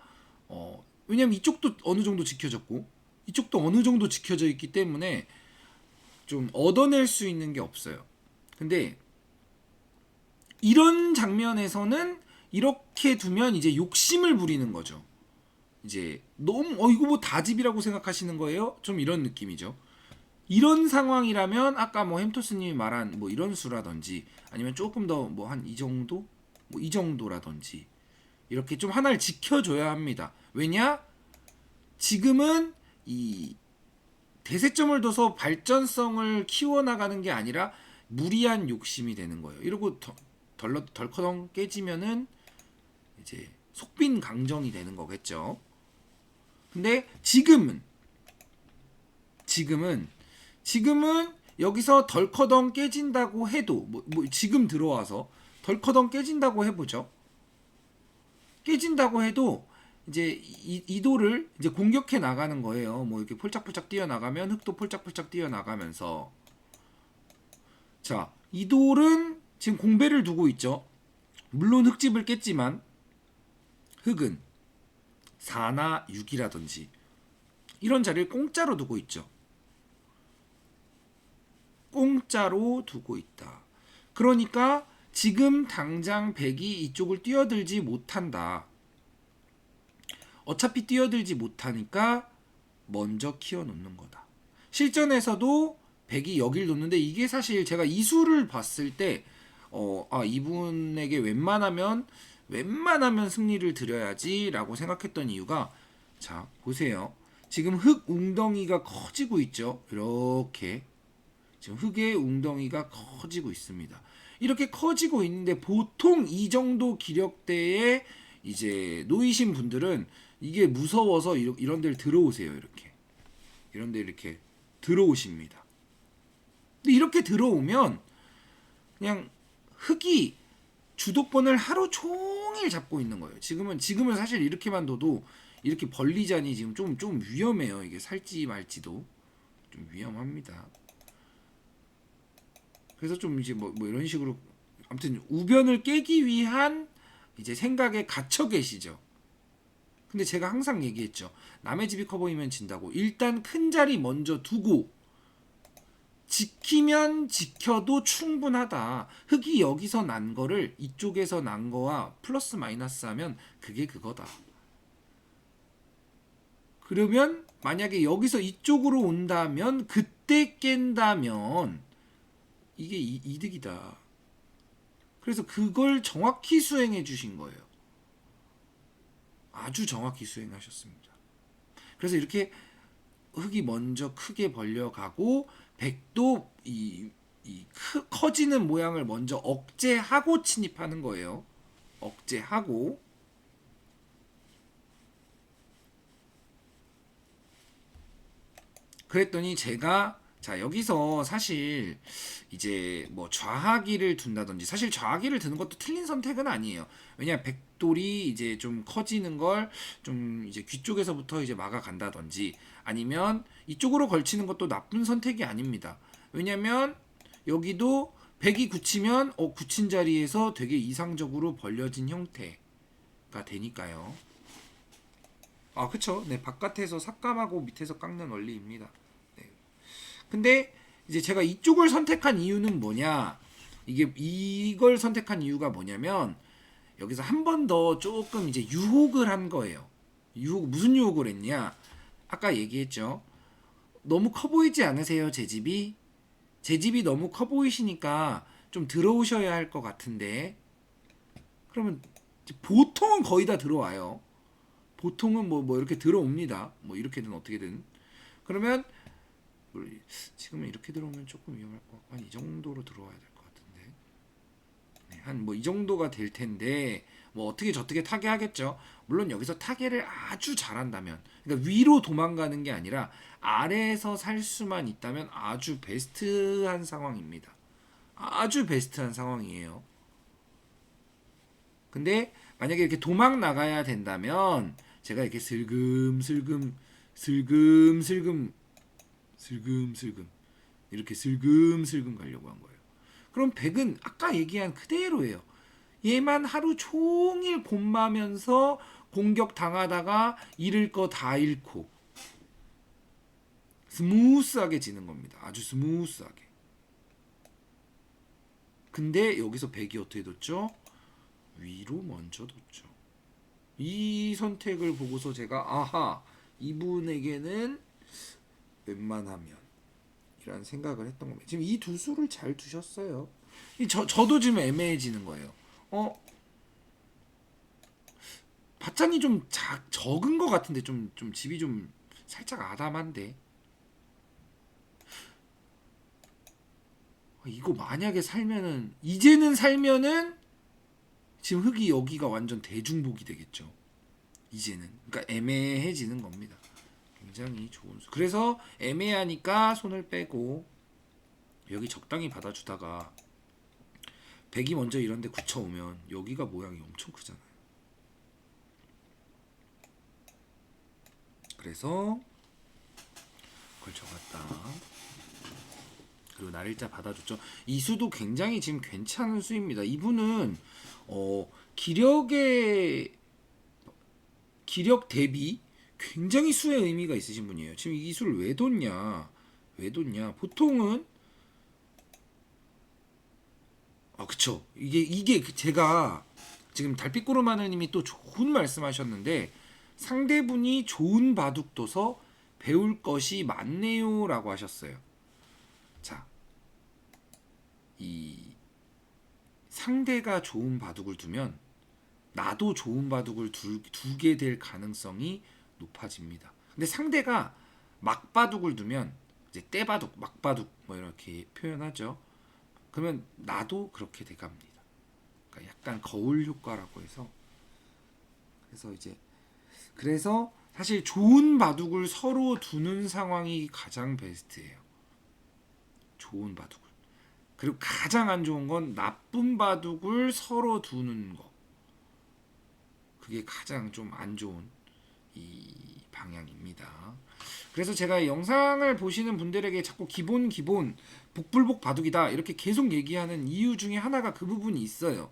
왜냐면 이쪽도 어느 정도 지켜졌고 이쪽도 어느 정도 지켜져 있기 때문에 좀 얻어낼 수 있는 게 없어요. 근데 이런 장면에서는 이렇게 두면 이제 욕심을 부리는 거죠. 이제 너무 이거 뭐 다집이라고 생각하시는 거예요? 좀 이런 느낌이죠. 이런 상황이라면 아까 뭐 햄토스님이 말한 뭐 이런 수라든지 아니면 조금 더 뭐 한 이 정도? 뭐 이 정도라든지 이렇게 좀 하나를 지켜줘야 합니다. 왜냐? 지금은 이 대세점을 둬서 발전성을 키워나가는 게 아니라 무리한 욕심이 되는 거예요. 이러고 덜커덩 깨지면은 이제 속빈 강정이 되는 거겠죠. 근데 지금은 여기서 덜커덩 깨진다고 해도 뭐 지금 들어와서 덜커덩 깨진다고 해보죠. 깨진다고 해도 이제 이도를 이제 공격해 나가는 거예요. 뭐 이렇게 폴짝폴짝 뛰어 나가면 흑도 폴짝폴짝 뛰어 나가면서 자 이돌은 지금 공배를 두고 있죠. 물론 흑집을 깼지만 흑은 4나 6이라든지 이런 자리를 공짜로 두고 있죠. 공짜로 두고 있다. 그러니까 지금 당장 백이 이쪽을 뛰어들지 못한다. 어차피 뛰어들지 못하니까 먼저 키워놓는 거다. 실전에서도 백이 여길 놓는데 이게 사실 제가 이 수를 봤을 때 이분에게 웬만하면 승리를 드려야지 라고 생각했던 이유가 자 보세요. 지금 흑 웅덩이가 커지고 있죠. 이렇게 지금 흑의 웅덩이가 커지고 있습니다. 이렇게 커지고 있는데 보통 이 정도 기력대에 이제 놓이신 분들은 이게 무서워서 이런 데를 들어오세요. 이런 데 이렇게 들어오십니다. 근데 이렇게 들어오면 그냥 흑이 주도권을 하루 종일 잡고 있는 거예요. 지금은 사실 이렇게만 둬도 이렇게 벌리자니 지금 좀 위험해요. 이게 살지 말지도 좀 위험합니다. 그래서 좀 이제 뭐 이런 식으로 아무튼 우변을 깨기 위한 이제 생각에 갇혀 계시죠. 근데 제가 항상 얘기했죠. 남의 집이 커 보이면 진다고. 일단 큰 자리 먼저 두고 지키면 지켜도 충분하다. 흑이 여기서 난 거를 이쪽에서 난 거와 플러스 마이너스 하면 그게 그거다. 그러면 만약에 여기서 이쪽으로 온다면 그때 깬다면 이게 이득이다. 그래서 그걸 정확히 수행해 주신 거예요. 아주 정확히 수행하셨습니다. 그래서 이렇게 흑이 먼저 크게 벌려가고 백도 커지는 모양을 먼저 억제하고 침입하는 거예요. 억제하고 그랬더니 제가 자, 여기서 사실 이제 뭐 좌하기를 둔다든지, 사실 좌하기를 두는 것도 틀린 선택은 아니에요. 왜냐 백돌이 이제 좀 커지는 걸 좀 이제 귀 쪽에서부터 이제 막아간다든지, 아니면 이쪽으로 걸치는 것도 나쁜 선택이 아닙니다. 왜냐면 여기도 백이 굳히면 굳힌 자리에서 되게 이상적으로 벌려진 형태가 되니까요. 아, 그쵸. 네, 바깥에서 삭감하고 밑에서 깎는 원리입니다. 네. 근데 이제 제가 이쪽을 선택한 이유는 뭐냐? 이게 이걸 선택한 이유가 뭐냐면, 여기서 한 번 더 조금 이제 유혹을 한 거예요. 유혹, 무슨 유혹을 했냐? 아까 얘기했죠. 너무 커 보이지 않으세요, 제 집이? 제 집이 너무 커 보이시니까 좀 들어오셔야 할 것 같은데. 그러면 보통은 거의 다 들어와요. 보통은 뭐 이렇게 들어옵니다. 뭐 이렇게든 어떻게든. 그러면 지금은 이렇게 들어오면 조금 위험할 것 같고, 한 이 정도로 들어와야 될 것 같은데. 네, 한 뭐 이 정도가 될 텐데, 뭐 어떻게 저떻게 타개하겠죠. 물론 여기서 타개를 아주 잘한다면, 그러니까 위로 도망가는 게 아니라 아래에서 살 수만 있다면 아주 베스트한 상황입니다. 아주 베스트한 상황이에요. 근데 만약에 이렇게 도망 나가야 된다면 제가 이렇게 슬금슬금 이렇게 슬금슬금 가려고 한 거예요. 그럼 백은 아까 얘기한 그대로예요. 얘만 하루 종일 곤마면서 공격 당하다가 잃을 거 다 잃고 스무스하게 지는 겁니다. 아주 스무스하게. 근데 여기서 백이 어떻게 뒀죠? 위로 먼저 뒀죠. 이 선택을 보고서 제가 아하, 이분에게는 웬만하면 이란 생각을 했던 겁니다. 지금 이 두 수를 잘 두셨어요. 저도 지금 애매해지는 거예요. 밭장이 좀 적은 것 같은데, 좀 집이 좀 살짝 아담한데. 이거 만약에 살면은, 이제는 살면은 지금 흙이 여기가 완전 대중복이 되겠죠. 이제는. 그러니까 애매해지는 겁니다. 굉장히 좋은 수. 그래서 애매하니까 손을 빼고 여기 적당히 받아주다가 백이 먼저 이런데 굳혀오면 여기가 모양이 엄청 크잖아요. 그래서 그걸 적었다. 그리고 날일자 받아줬죠. 이 수도 굉장히 지금 괜찮은 수입니다. 이분은 기력의 기력 대비 굉장히 수의 의미가 있으신 분이에요. 지금 이 수를 왜 뒀냐? 왜 뒀냐? 보통은 그쵸. 이게 제가 지금 달빛구름 하느님이 또 좋은 말씀하셨는데, 상대분이 좋은 바둑 둬서 배울 것이 많네요라고 하셨어요. 자, 이 상대가 좋은 바둑을 두면 나도 좋은 바둑을 두게 될 가능성이 높아집니다. 근데 상대가 막바둑을 두면 이제 떼바둑, 막바둑 뭐 이렇게 표현하죠. 그러면 나도 그렇게 돼갑니다. 그러니까 약간 거울 효과라고 해서, 그래서 사실 좋은 바둑을 서로 두는 상황이 가장 베스트예요. 좋은 바둑을. 그리고 가장 안 좋은 건 나쁜 바둑을 서로 두는 거. 그게 가장 좀 안 좋은 이 방향입니다. 그래서 제가 영상을 보시는 분들에게 자꾸 기본 복불복 바둑이다 이렇게 계속 얘기하는 이유 중에 하나가 그 부분이 있어요.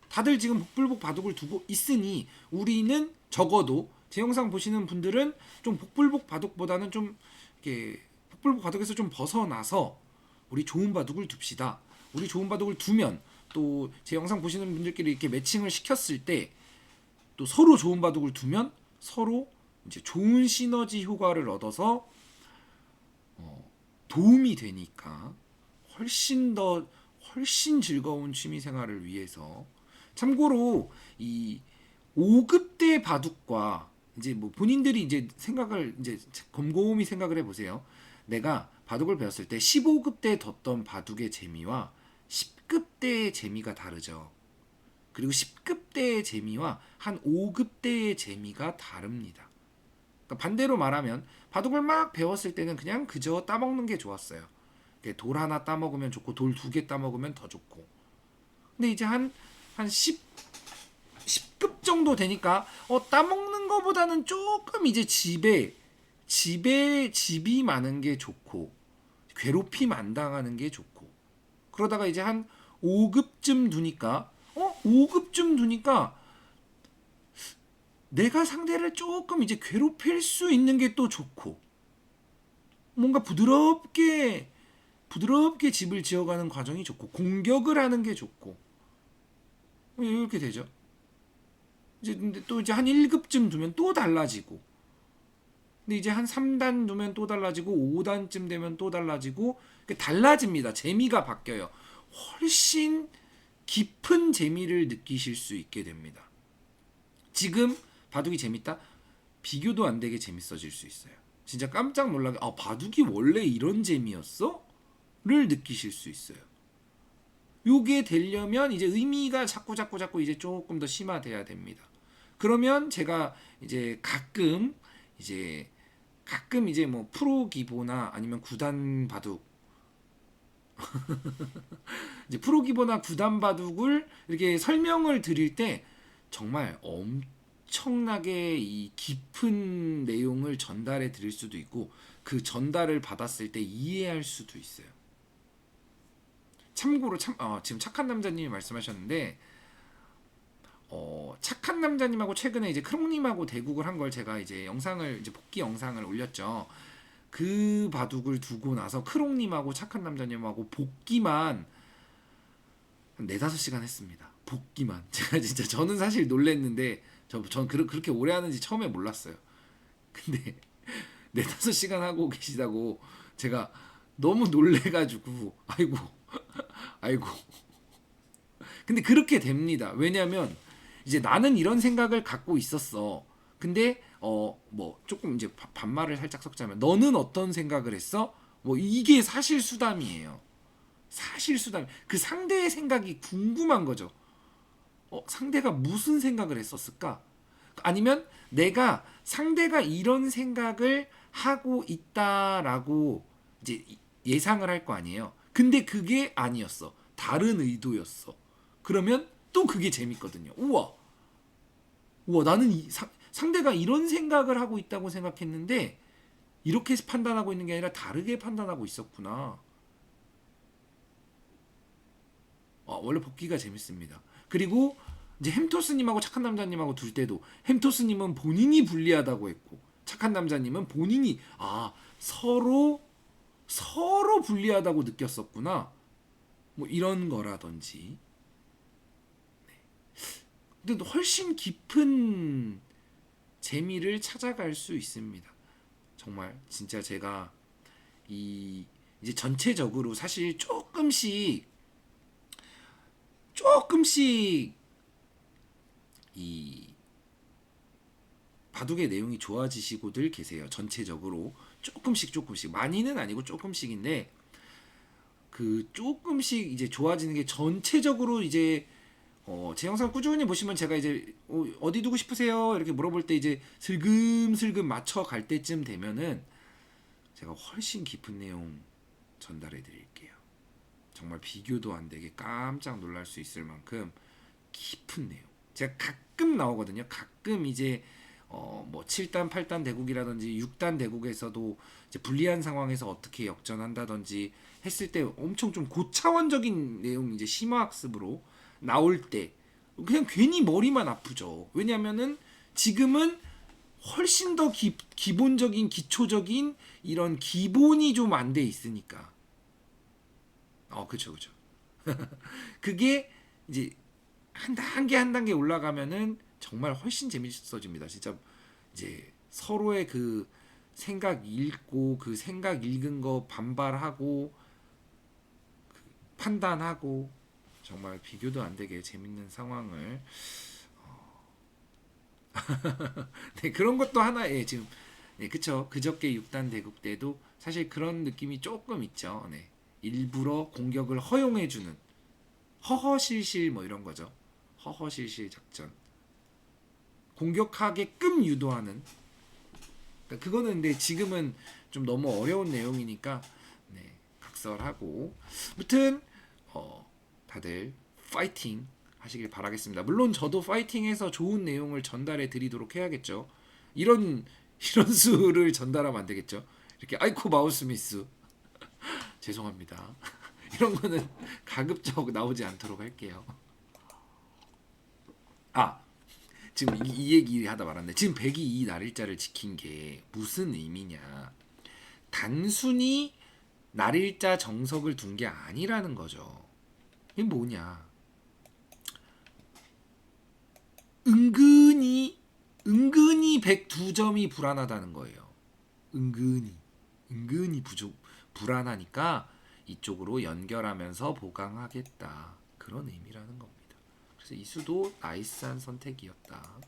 다들 지금 복불복 바둑을 두고 있으니 우리는 적어도 제 영상 보시는 분들은 좀 복불복 바둑보다는 좀 이렇게 복불복 바둑에서 좀 벗어나서 우리 좋은 바둑을 둡시다. 우리 좋은 바둑을 두면 또 제 영상 보시는 분들끼리 이렇게 매칭을 시켰을 때 또 서로 좋은 바둑을 두면 서로 이제 좋은 시너지 효과를 얻어서 도움이 되니까 훨씬 즐거운 취미 생활을 위해서. 참고로 이 5급대 바둑과 이제 뭐 본인들이 이제 생각을 이제 곰곰이 생각을 해보세요. 내가 바둑을 배웠을 때 15급대에 뒀던 바둑의 재미와 10급대의 재미가 다르죠. 그리고 10급대의 재미와 한 5급대의 재미가 다릅니다. 그러니까 반대로 말하면 바둑을 막 배웠을 때는 그냥 그저 따먹는 게 좋았어요. 돌 하나 따먹으면 좋고 돌 두 개 따먹으면 더 좋고. 근데 이제 한 10급 정도 되니까 따먹는 거보다는 조금 이제 집이 많은 게 좋고 괴롭힘 안 당하는 게 좋고 그러다가 이제 한 5급쯤 두니까 5급쯤 두니까 내가 상대를 조금 이제 괴롭힐 수 있는 게 또 좋고 뭔가 부드럽게 집을 지어가는 과정이 좋고 공격을 하는 게 좋고 이렇게 되죠. 이제 근데 또 이제 한 1급쯤 두면 또 달라지고 근데 이제 한 3단 두면 또 달라지고 5단쯤 되면 또 달라지고 달라집니다. 재미가 바뀌어요. 훨씬 깊은 재미를 느끼실 수 있게 됩니다. 지금 바둑이 재밌다? 비교도 안 되게 재밌어질 수 있어요. 진짜 깜짝 놀라게 바둑이 원래 이런 재미였어? 를 느끼실 수 있어요. 요게 되려면 이제 의미가 자꾸 이제 조금 더 심화돼야 됩니다. 그러면 제가 이제 가끔 이제 뭐 프로 기보나 아니면 구단 바둑 이제 프로 기보나 구단 바둑을 이렇게 설명을 드릴 때 정말 엄청나게 이 깊은 내용을 전달해 드릴 수도 있고 그 전달을 받았을 때 이해할 수도 있어요. 참고로 지금 착한 남자님이 말씀하셨는데 착한 남자님하고 최근에 이제 크롱님하고 대국을 한 걸 제가 이제 영상을 이제 복귀 영상을 올렸죠. 그 바둑을 두고 나서 크롱님하고 착한 남자님하고 복귀만 한 4-5시간 했습니다. 복귀만. 제가 진짜 저는 사실 놀랬는데 전 그렇게 오래 하는지 처음에 몰랐어요. 근데 4-5시간 하고 계시다고 제가 너무 놀래가지고 아이고 근데 그렇게 됩니다. 왜냐면 이제 나는 이런 생각을 갖고 있었어. 근데 뭐 조금 이제 반말을 살짝 섞자면 너는 어떤 생각을 했어? 뭐 이게 사실 수담이에요. 사실 수담. 그 상대의 생각이 궁금한 거죠. 상대가 무슨 생각을 했었을까? 아니면 내가 상대가 이런 생각을 하고 있다라고 이제 예상을 할 거 아니에요. 근데 그게 아니었어. 다른 의도였어. 그러면 또 그게 재밌거든요. 우와, 나는 상대가 이런 생각을 하고 있다고 생각했는데 이렇게 판단하고 있는 게 아니라 다르게 판단하고 있었구나. 원래 복귀가 재밌습니다. 그리고 이제 햄토스님하고 착한 남자님하고 둘 때도 햄토스님은 본인이 불리하다고 했고 착한 남자님은 본인이 서로 불리하다고 느꼈었구나. 뭐 이런 거라든지. 근데 훨씬 깊은 재미를 찾아갈 수 있습니다. 정말 진짜 제가 이제 전체적으로 사실 조금씩 이 바둑의 내용이 좋아지시고들 계세요. 전체적으로 조금씩 많이는 아니고 조금씩인데 그 조금씩 이제 좋아지는 게 전체적으로 이제 제 영상 꾸준히 보시면 제가 이제 어디 두고 싶으세요? 이렇게 물어볼 때 이제 슬금슬금 맞춰갈 때쯤 되면은 제가 훨씬 깊은 내용 전달해 드릴게요. 정말 비교도 안 되게 깜짝 놀랄 수 있을 만큼 깊은 내용. 제가 가끔 나오거든요. 가끔 이제 뭐 7단, 8단 대국이라든지 6단 대국에서도 이제 불리한 상황에서 어떻게 역전한다든지 했을 때 엄청 좀 고차원적인 내용 이제 심화학습으로 나올 때 그냥 괜히 머리만 아프죠. 왜냐면은 지금은 훨씬 더 기본적인 기초적인 이런 기본이 좀 안 돼 있으니까. 그쵸. 그게 이제 한 단계 올라가면은 정말 훨씬 재밌어집니다. 진짜 이제 서로의 그 생각 읽고 그 생각 읽은 거 반발하고 판단하고 정말 비교도 안 되게 재밌는 상황을 네, 그런 것도 하나에 지금 네, 그쵸. 그저께 6단 대국 때도 사실 그런 느낌이 조금 있죠. 네. 일부러 공격을 허용해주는 허허실실 뭐 이런 거죠. 허허실실 작전. 공격하게끔 유도하는 그러니까 그거는 근데 지금은 좀 너무 어려운 내용이니까 네, 각설하고 아무튼 다들 파이팅 하시길 바라겠습니다. 물론 저도 파이팅해서 좋은 내용을 전달해 드리도록 해야겠죠. 이런 이런 수를 전달하면 안 되겠죠. 이렇게 아이코 마우스미스 죄송합니다. 이런 거는 가급적 나오지 않도록 할게요. 아 지금 이 얘기 하다 말았네. 지금 100이 이 날일자를 지킨 게 무슨 의미냐? 단순히 날일자 정석을 둔 게 아니라는 거죠. 이게 뭐냐? 은근히 102점이 불안하다는 거예요. 은근히 불안하니까 이쪽으로 연결하면서 보강하겠다. 그런 의미라는 겁니다. 그래서 이 수도 나이스한 선택이었다.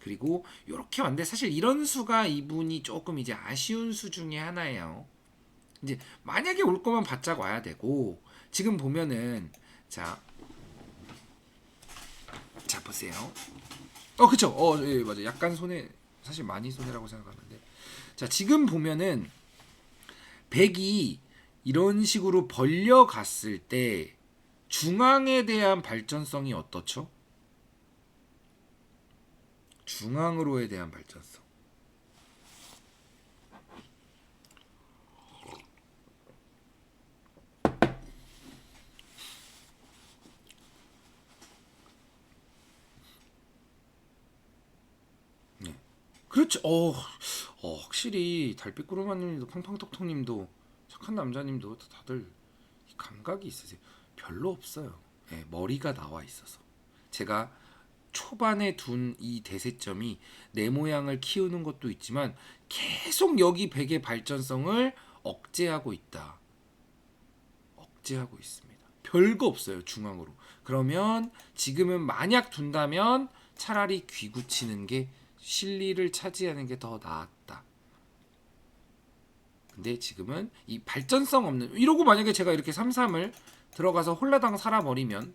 그리고 이렇게 왔는데 사실 이런 수가 이분이 조금 이제 아쉬운 수 중에 하나예요. 이제 만약에 올 거면 바짝 와야 되고 지금 보면은 자 보세요. 그쵸. 예, 맞아. 약간 손해, 사실 많이 손해라고 생각하는데. 자, 지금 보면은 100이 이런 식으로 벌려갔을 때 중앙에 대한 발전성이 어떻죠? 중앙으로에 대한 발전성. 네. 그렇죠. 확실히 달빛구름하님도 팡팡톡톡님도 착한 남자님도 다들 감각이 있으세요. 별로 없어요. 네, 머리가 나와 있어서. 제가 초반에 둔 이 대세점이 내 모양을 키우는 것도 있지만 계속 여기 백의 발전성을 억제하고 있다. 억제하고 있습니다. 별거 없어요. 중앙으로. 그러면 지금은 만약 둔다면 차라리 귀굳히는 게 실리를 차지하는 게 더 나았다. 근데 지금은 이 발전성 없는 이러고 만약에 제가 이렇게 3-3을 들어가서 홀라당 살아버리면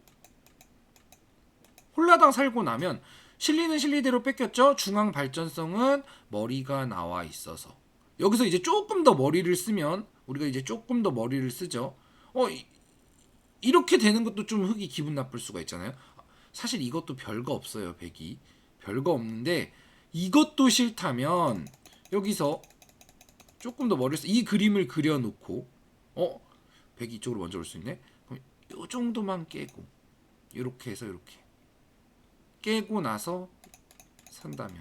홀라당 살고 나면 실리는 실리대로 뺏겼죠. 중앙 발전성은 머리가 나와 있어서 여기서 이제 조금 더 머리를 쓰면 우리가 이제 조금 더 머리를 쓰죠. 이렇게 되는 것도 좀 흙이 기분 나쁠 수가 있잖아요. 사실 이것도 별거 없어요. 백이 별거 없는데 이것도 싫다면 여기서 조금 더 머리를 이 그림을 그려놓고 백이 이쪽으로 먼저 올 수 있네. 그럼 이 정도만 깨고 이렇게 해서 이렇게 깨고 나서 산다면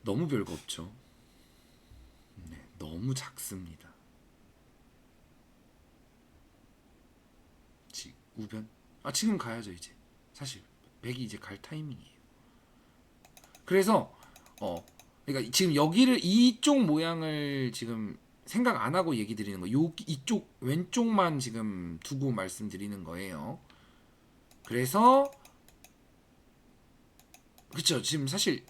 너무 별거 없죠. 네, 너무 작습니다. 우변. 지금 가야죠 이제. 사실 백이 이제 갈 타이밍이에요. 그래서 그러니까 지금 여기를 이쪽 모양을 지금 생각 안 하고 얘기 드리는 거예요. 이쪽 왼쪽만 지금 두고 말씀드리는 거예요. 그래서 그쵸 지금 사실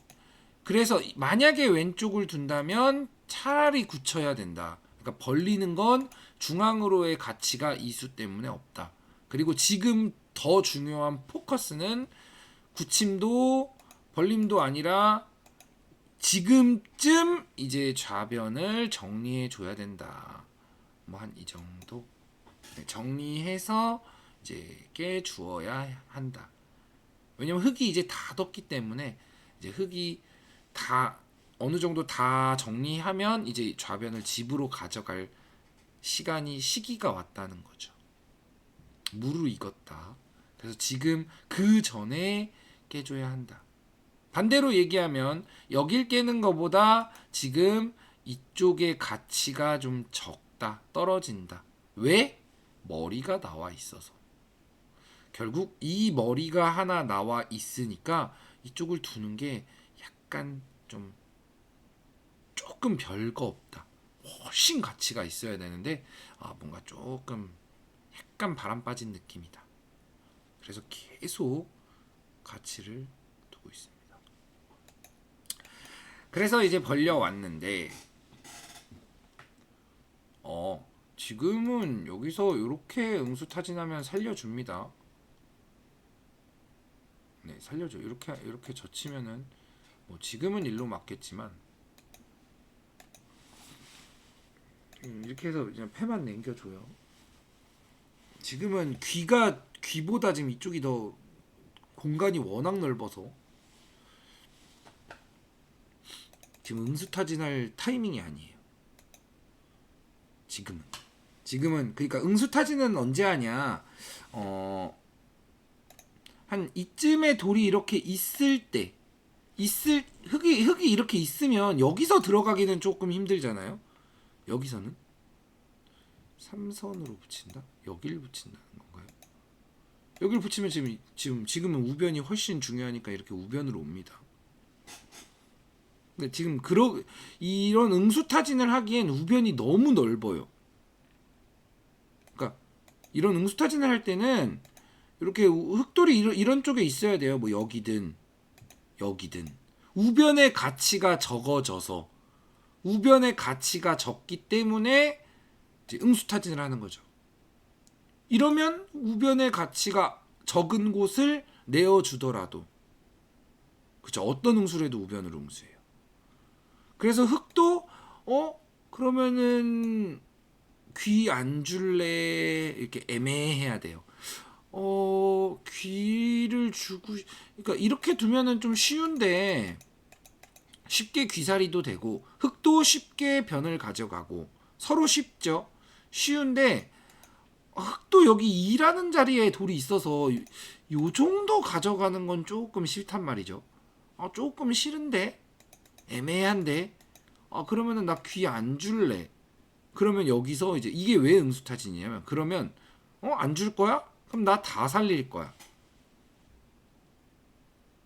그래서 만약에 왼쪽을 둔다면 차라리 굳혀야 된다. 그러니까 벌리는 건 중앙으로의 가치가 이수 때문에 없다. 그리고 지금 더 중요한 포커스는 굳힘도 벌림도 아니라 지금쯤 이제 좌변을 정리해 줘야 된다. 뭐 한 이 정도 정리해서 이제 깨 주어야 한다. 왜냐면 흙이 이제 다 뒀기 때문에 이제 흙이 다 어느 정도 다 정리하면 이제 좌변을 집으로 가져갈 시기가 왔다는 거죠. 무르익었다. 그래서 지금 그 전에 깨줘야 한다. 반대로 얘기하면 여길 깨는 것보다 지금 이쪽의 가치가 좀 적다. 떨어진다. 왜? 머리가 나와 있어서. 결국 이 머리가 하나 나와 있으니까 이쪽을 두는 게 약간 좀 조금 별거 없다. 훨씬 가치가 있어야 되는데 뭔가 조금 약간 바람 빠진 느낌이다. 그래서 계속 가치를 두고 있습니다. 그래서 이제 벌려왔는데 지금은 여기서 이렇게 응수타진하면 살려줍니다. 네, 살려줘. 이렇게 젖히면은 뭐 지금은 일로 맞겠지만 이렇게 해서 그냥 패만 남겨줘요. 지금은 귀보다 지금 이쪽이 더 공간이 워낙 넓어서 지금 응수타진할 타이밍이 아니에요. 지금은 그러니까 응수타진은 언제 하냐? 한 이쯤에 돌이 이렇게 있을 때 흙이 이렇게 있으면 여기서 들어가기는 조금 힘들잖아요. 여기서는 3선으로 붙인다? 여길 붙인다는 건가요? 여기를 붙이면 지금은 우변이 훨씬 중요하니까 이렇게 우변으로 옵니다. 근데 지금 이런 응수타진을 하기엔 우변이 너무 넓어요. 그러니까 이런 응수타진을 할 때는 이렇게 흙돌이 이런 쪽에 있어야 돼요. 뭐 여기든 우변의 가치가 적어져서 우변의 가치가 적기 때문에 이제 응수타진을 하는 거죠. 이러면 우변의 가치가 적은 곳을 내어주더라도 그죠? 어떤 응수를 해도 우변으로 응수해요. 그래서 흙도 그러면은 귀 안 줄래 이렇게 애매해야 돼요. 귀를 주고 그러니까 이렇게 두면은 좀 쉬운데 쉽게 귀살이도 되고 흙도 쉽게 변을 가져가고 서로 쉽죠. 쉬운데 흙도 여기 2라는 자리에 돌이 있어서 요 정도 가져가는 건 조금 싫단 말이죠. 조금 싫은데 애매한데 그러면은 나 귀 안 줄래. 그러면 여기서 이제 이게 왜 응수타진이냐면 그러면 안 줄 거야? 그럼 나 다 살릴 거야.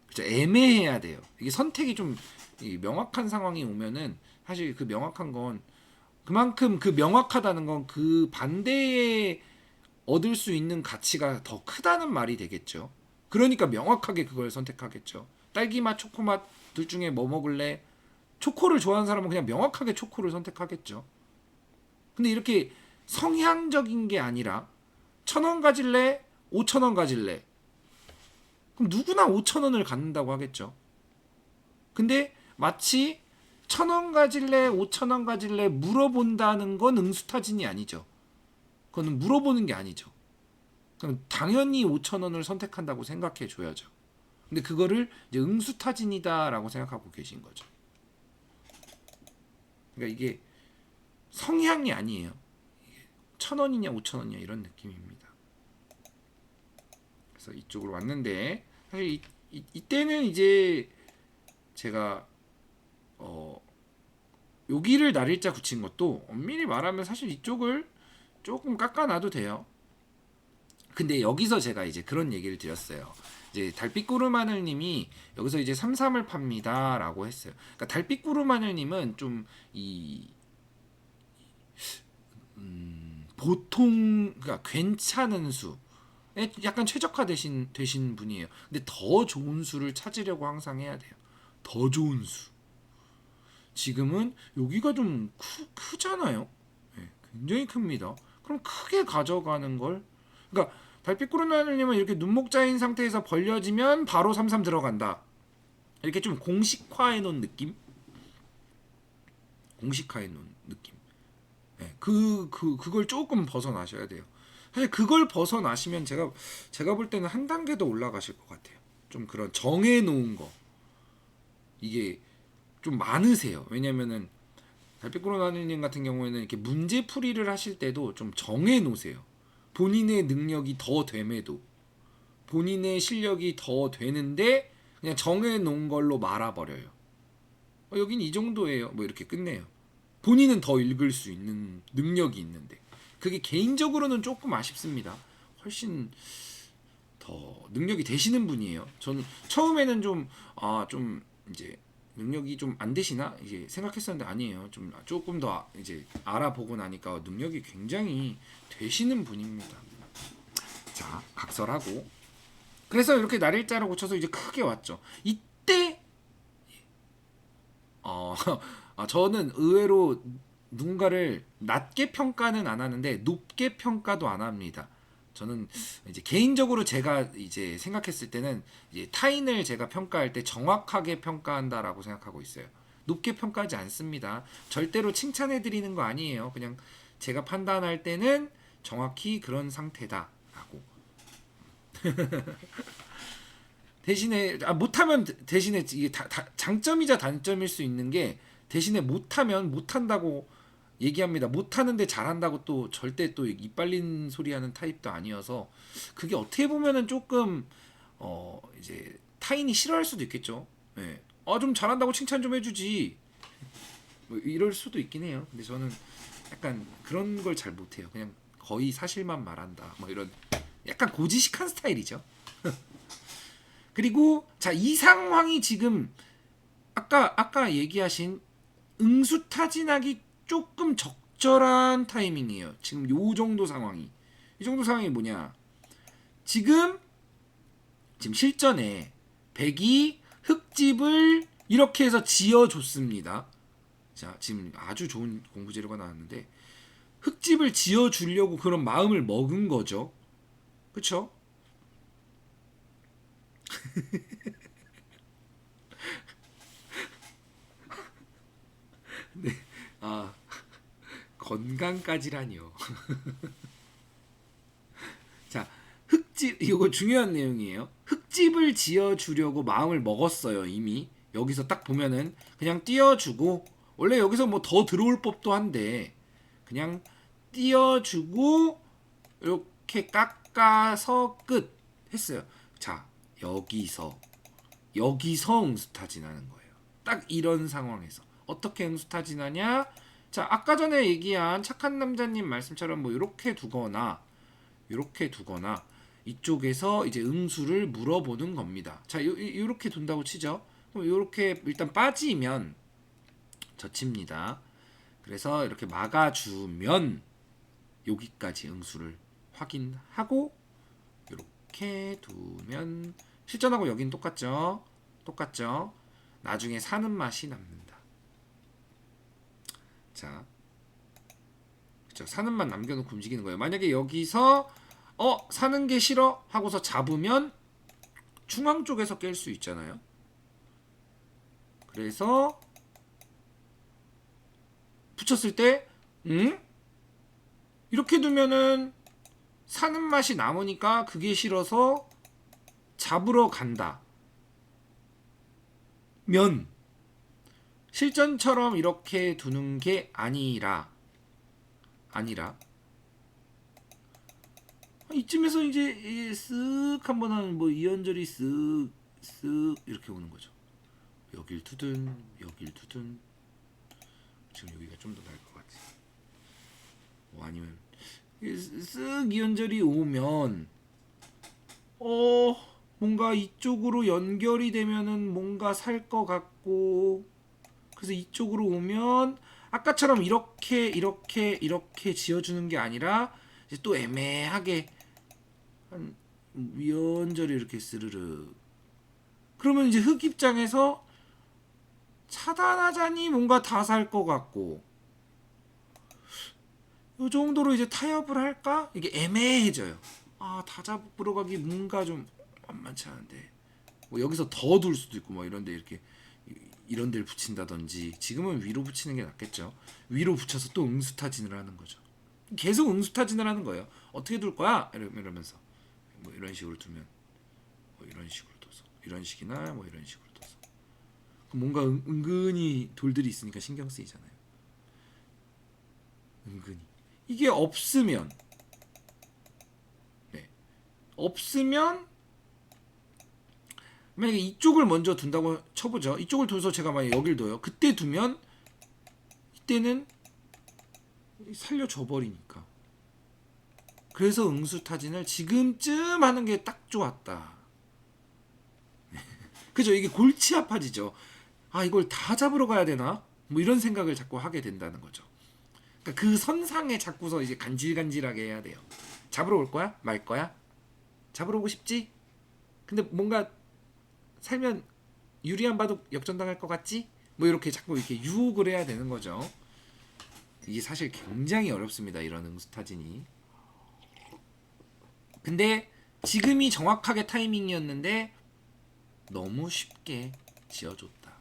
그죠? 애매해야 돼요. 이게 선택이 좀 명확한 상황이 오면은 사실 그 명확한 건 그만큼 그 명확하다는 건 그 반대에 얻을 수 있는 가치가 더 크다는 말이 되겠죠. 그러니까 명확하게 그걸 선택하겠죠. 딸기맛, 초코맛 둘 중에 뭐 먹을래? 초코를 좋아하는 사람은 그냥 명확하게 초코를 선택하겠죠. 근데 이렇게 성향적인 게 아니라 1,000원 가질래? 5,000원 가질래? 그럼 누구나 5,000원을 갖는다고 하겠죠. 근데 마치 1,000원 가질래? 5,000원 가질래? 물어본다는 건 응수타진이 아니죠. 그거는 물어보는 게 아니죠. 그럼 당연히 5,000원을 선택한다고 생각해 줘야죠. 근데 그거를 이제 응수타진이다라고 생각하고 계신 거죠. 그러니까 이게 성향이 아니에요. 1,000원이냐 5,000원이냐 이런 느낌입니다. 그래서 이쪽으로 왔는데 사실 이때는 이제 제가 여기를 날일자 붙인 것도 엄밀히 말하면 사실 이쪽을 조금 깎아놔도 돼요. 근데 여기서 제가 이제 그런 얘기를 드렸어요. 이제 달빛구름하늘님이 여기서 이제 33을 팝니다라고 했어요. 그러니까 달빛구름하늘님은 좀 보통 그러니까 괜찮은 수에 약간 최적화되신 분이에요. 근데 더 좋은 수를 찾으려고 항상 해야 돼요. 더 좋은 수. 지금은 여기가 좀 크잖아요. 네, 굉장히 큽니다. 그럼 크게 가져가는 걸 그러니까 달빛구름하늘님은 이렇게 눈목자인 상태에서 벌려지면 바로 33 들어간다. 이렇게 좀 공식화해 놓은 느낌? 공식화해 놓은 느낌. 네, 그걸 조금 벗어나셔야 돼요. 사실 그걸 벗어나시면 제가 볼 때는 한 단계 더 올라가실 것 같아요. 좀 그런 정해 놓은 거 이게 좀 많으세요. 왜냐면은 달빛구름하늘님 같은 경우에는 이렇게 문제풀이를 하실 때도 좀 정해 놓으세요. 본인의 능력이 더 됨에도 본인의 실력이 더 되는데 그냥 정해 놓은 걸로 말아버려요. 여긴 이 정도예요. 뭐 이렇게 끝내요. 본인은 더 읽을 수 있는 능력이 있는데 그게 개인적으로는 조금 아쉽습니다. 훨씬 더 능력이 되시는 분이에요. 저는 처음에는 좀 이제 능력이 좀 안 되시나 이제 생각했었는데 아니에요. 좀 조금 더 이제 알아보고 나니까 능력이 굉장히 되시는 분입니다. 자, 각설하고 그래서 이렇게 날일자로 고쳐서 이제 크게 왔죠. 이때 저는 의외로 누군가를 낮게 평가는 안 하는데 높게 평가도 안 합니다. 저는 이제 개인적으로 제가 이제 생각했을 때는 이제 타인을 제가 평가할 때 정확하게 평가한다라고 생각하고 있어요. 높게 평가하지 않습니다. 절대로 칭찬해 드리는 거 아니에요. 그냥 제가 판단할 때는 정확히 그런 상태다라고. 대신에 못하면 대신에 이게 장점이자 단점일 수 있는 게 대신에 못하면 못한다고 얘기합니다. 못하는데 잘한다고 또 절대 또 이빨린 소리하는 타입도 아니어서 그게 어떻게 보면은 조금 이제 타인이 싫어할 수도 있겠죠. 예. 좀 잘한다고 칭찬 좀 해주지. 뭐 이럴 수도 있긴 해요. 근데 저는 약간 그런 걸 잘 못해요. 그냥 거의 사실만 말한다. 뭐 이런 약간 고지식한 스타일이죠. 그리고 자, 이 상황이 지금 아까 얘기하신 응수타진하기 조금 적절한 타이밍이에요. 지금 요 정도 상황이. 이 정도 상황이 뭐냐? 지금 실전에 백이 흙집을 이렇게 해서 지어줬습니다. 자, 지금 아주 좋은 공부 재료가 나왔는데 흙집을 지어주려고 그런 마음을 먹은 거죠. 그쵸? 네. 아, 건강까지라니요. 자, 흙집 이거 중요한 내용이에요. 흙집을 지어 주려고 마음을 먹었어요, 이미. 여기서 딱 보면은 그냥 띄워주고 원래 여기서 뭐 더 들어올 법도 한데 그냥 띄워주고 이렇게 깎아서 끝 했어요. 자, 여기서 응수타진하는 거예요. 딱 이런 상황에서 어떻게 응수타진하냐? 자, 아까 전에 얘기한 착한 남자님 말씀처럼 뭐 이렇게 두거나 이쪽에서 이제 응수를 물어보는 겁니다. 자, 요렇게 둔다고 치죠. 그럼 요렇게 일단 빠지면 젖힙니다. 그래서 이렇게 막아주면 여기까지 응수를 확인하고 이렇게 두면 실전하고 여긴 똑같죠? 똑같죠? 나중에 사는 맛이 납니다. 자, 그쵸? 사는 맛 남겨놓고 움직이는 거예요. 만약에 여기서 사는 게 싫어 하고서 잡으면 중앙 쪽에서 깰 수 있잖아요. 그래서 붙였을 때 이렇게 두면은 사는 맛이 남으니까 그게 싫어서 잡으러 간다. 면 실전처럼 이렇게 두는 게 아니라 이쯤에서 이제 쓱 한번 하면 뭐 이연절이 쓱 이렇게 오는 거죠. 여길 두든 지금 여기가 좀 더 나을 것 같아. 아니면 쓱 이연절이 오면 뭔가 이쪽으로 연결이 되면은 뭔가 살 것 같고 그래서 이쪽으로 오면 아까처럼 이렇게 지어주는 게 아니라 이제 또 애매하게 한 위원절이 이렇게 스르르 그러면 이제 흙 입장에서 차단하자니 뭔가 다 살 것 같고 이 정도로 이제 타협을 할까? 이게 애매해져요. 다 잡으러 가기 뭔가 좀 만만치 않은데 뭐 여기서 더 둘 수도 있고 뭐 이런데 이런 데를 붙인다든지 지금은 위로 붙이는 게 낫겠죠. 위로 붙여서 또 응수타진을 하는 거죠. 계속 응수타진을 하는 거예요. 어떻게 둘 거야? 이러면서 뭐 이런 식으로 두면 뭐 이런 식으로 둬서 이런 식이나 뭐 이런 식으로 둬서 뭔가 은근히 돌들이 있으니까 신경 쓰이잖아요. 은근히 이게 없으면 없으면 만약에 이쪽을 먼저 둔다고 쳐보죠. 이쪽을 둬서 제가 만약 여길 둬요. 그때 두면 이때는 살려줘 버리니까. 그래서 응수타진을 지금쯤 하는 게 딱 좋았다. 그죠? 이게 골치 아파지죠. 이걸 다 잡으러 가야 되나? 뭐 이런 생각을 자꾸 하게 된다는 거죠. 그러니까 그 선상에 자꾸서 이제 간질간질하게 해야 돼요. 잡으러 올 거야? 말 거야? 잡으러 오고 싶지? 근데 뭔가 살면 유리한 바도 역전당할 것 같지? 뭐 이렇게 자꾸 이렇게 유혹을 해야 되는 거죠. 이게 사실 굉장히 어렵습니다. 이런 응수타진이. 근데 지금이 정확하게 타이밍이었는데 너무 쉽게 지어줬다.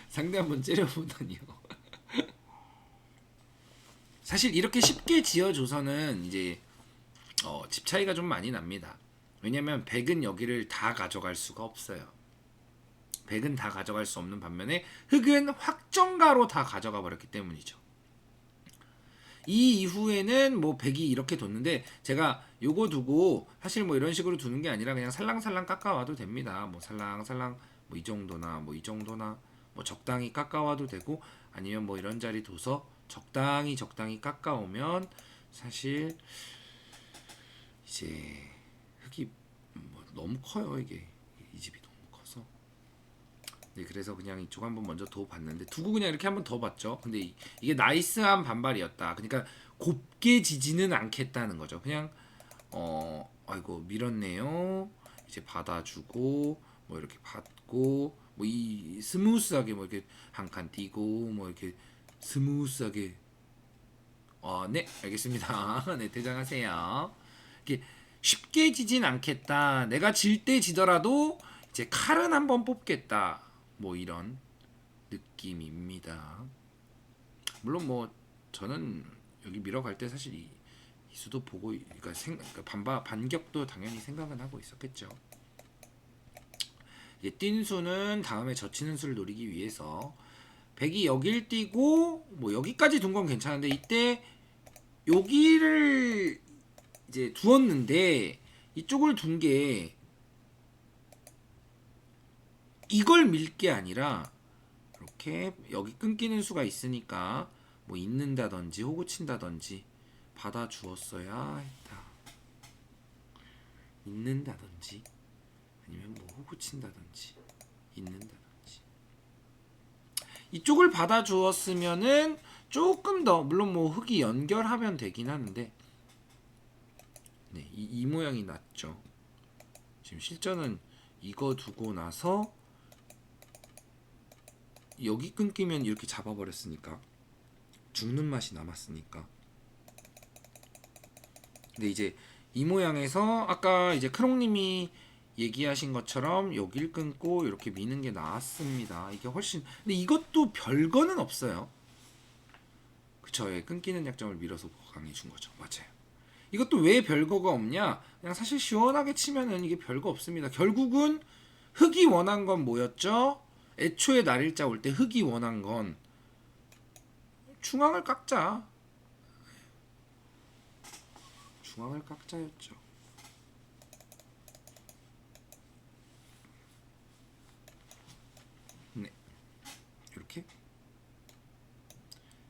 상대 한번 째려보다니요. 사실 이렇게 쉽게 지어줘서는 이제 집 차이가 좀 많이 납니다. 왜냐면 100은 여기를 다 가져갈 수가 없어요. 100은 다 가져갈 수 없는 반면에 흑은 확정가로 다 가져가 버렸기 때문이죠. 이 이후에는 뭐 100이 이렇게 뒀는데 제가 요거 두고 사실 뭐 이런 식으로 두는 게 아니라 그냥 살랑살랑 깎아와도 됩니다. 뭐 살랑살랑 뭐 이 정도나 뭐 이 정도나 뭐 적당히 깎아와도 되고 아니면 뭐 이런 자리 둬서 적당히 깎아오면 사실 이제 흙이 뭐 너무 커요. 이게 이 집이 너무 커서. 네, 그래서 그냥 이쪽 한번 먼저 더 봤는데 두고 그냥 이렇게 한번 더 봤죠. 근데 이게 나이스한 반발이었다. 그러니까 곱게 지지는 않겠다는 거죠. 그냥 아이고 밀었네요. 이제 받아주고 뭐 이렇게 받고 뭐 이 스무스하게 뭐 이렇게 한 칸 띄고 뭐 이렇게 스무스하게 네 알겠습니다. 네 대장하세요. 이렇게 쉽게 지진 않겠다. 내가 질 때 지더라도 이제 칼은 한번 뽑겠다. 뭐 이런 느낌입니다. 물론 뭐 저는 여기 밀어갈 때 사실 이 수도 보고 그러니까 반격도 당연히 생각은 하고 있었겠죠. 이제 뛴 수는 다음에 젖히는 수를 노리기 위해서 100이 여길 뛰고 뭐 여기까지 둔 건 괜찮은데 이때 여기를 이제 두었는데 이쪽을 둔 게 이걸 밀 게 아니라 이렇게 여기 끊기는 수가 있으니까 뭐 있는다든지 호구 친다든지 받아 주었어야 했다. 있는다든지 아니면 뭐 호구 친다든지 있는다든지 이쪽을 받아 주었으면은 조금 더 물론 뭐 흙이 연결하면 되긴 하는데 네, 이 모양이 낫죠. 지금 실전은 이거 두고 나서 여기 끊기면 이렇게 잡아버렸으니까 죽는 맛이 남았으니까. 근데 이제 이 모양에서 아까 이제 크롱님이 얘기하신 것처럼 여길 끊고 이렇게 미는 게 나았습니다. 이게 훨씬 근데 이것도 별거는 없어요. 그쵸? 예, 끊기는 약점을 밀어서 강해준 거죠. 맞아요. 이것도 왜 별거가 없냐? 그냥 사실 시원하게 치면은 이게 별거 없습니다. 결국은 흑이 원한 건 뭐였죠? 애초에 날일자 올 때 흑이 원한 건 중앙을 깎자. 중앙을 깎자였죠. 네, 이렇게.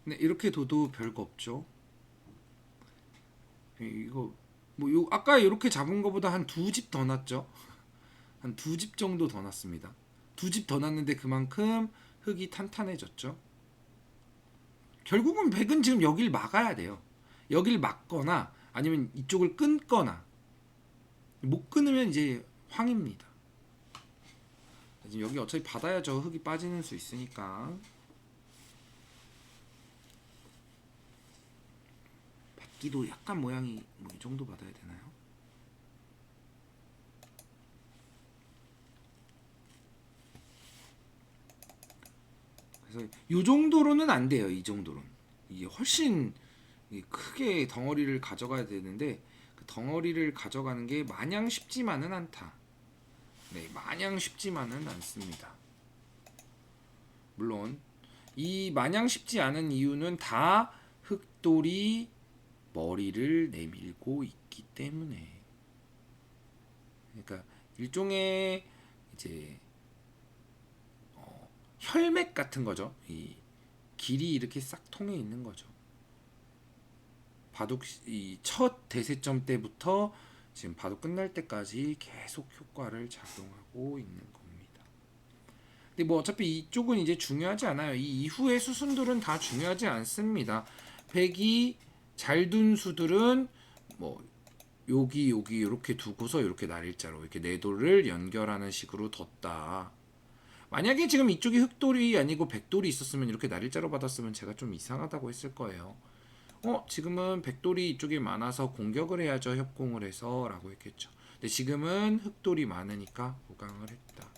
네, 이렇게 둬도 별거 없죠. 이거 뭐 요 아까 이렇게 잡은 거보다 한 두 집 더 났죠. 한 두 집 정도 더 났습니다. 두 집 더 났는데 그만큼 흙이 탄탄해졌죠. 결국은 백은 지금 여길 막아야 돼요. 여길 막거나 아니면 이쪽을 끊거나 못 끊으면 이제 황입니다. 지금 여기 어차피 받아야죠. 흙이 빠지는 수 있으니까. 받기도 약간 모양이 뭐 이 정도 받아야 되나요? 그래서 이 정도로는 안 돼요. 이 정도로는 이게 훨씬 크게 덩어리를 가져가야 되는데 그 덩어리를 가져가는 게 마냥 쉽지만은 않다. 네, 마냥 쉽지만은 않습니다. 물론 이 마냥 쉽지 않은 이유는 다 흑돌이 머리를 내밀고 있기 때문에. 그러니까 일종의 이제 혈맥 같은 거죠. 이 길이 이렇게 싹 통해 있는 거죠. 바둑 이 첫 대세점 때부터 지금 바둑 끝날 때까지 계속 효과를 작용하고 있는 겁니다. 근데 뭐 어차피 이쪽은 이제 중요하지 않아요. 이 이후의 수순들은 다 중요하지 않습니다. 백이 잘 둔 수들은 뭐 여기 이렇게 두고서 이렇게 날일자로 이렇게 네 돌을 연결하는 식으로 뒀다. 만약에 지금 이쪽이 흑돌이 아니고 백돌이 있었으면 이렇게 날일자로 받았으면 제가 좀 이상하다고 했을 거예요. 지금은 백돌이 이쪽에 많아서 공격을 해야죠. 협공을 해서 라고 했겠죠. 근데 지금은 흑돌이 많으니까 보강을 했다.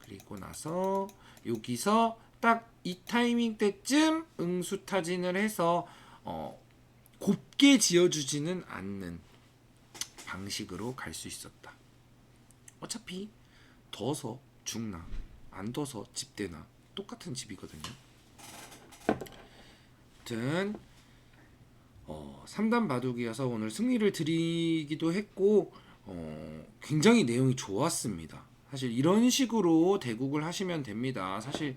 그리고 나서 여기서 딱 이 타이밍 때쯤 응수타진을 해서 곱게 지어주지는 않는 방식으로 갈 수 있었다. 어차피 둬서 죽나 안 둬서 집대나 똑같은 집이거든요. 아무튼 3단 바둑이어서 오늘 승리를 드리기도 했고 굉장히 내용이 좋았습니다. 사실 이런 식으로 대국을 하시면 됩니다. 사실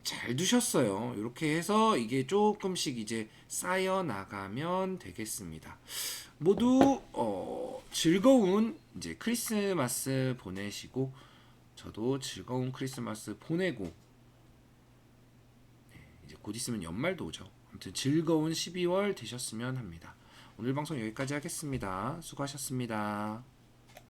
잘 두셨어요. 이렇게 해서 이게 조금씩 이제 쌓여 나가면 되겠습니다. 모두 즐거운 이제 크리스마스 보내시고 저도 즐거운 크리스마스 보내고 이제 곧 있으면 연말도 오죠. 아무튼 즐거운 12월 되셨으면 합니다. 오늘 방송 여기까지 하겠습니다. 수고하셨습니다.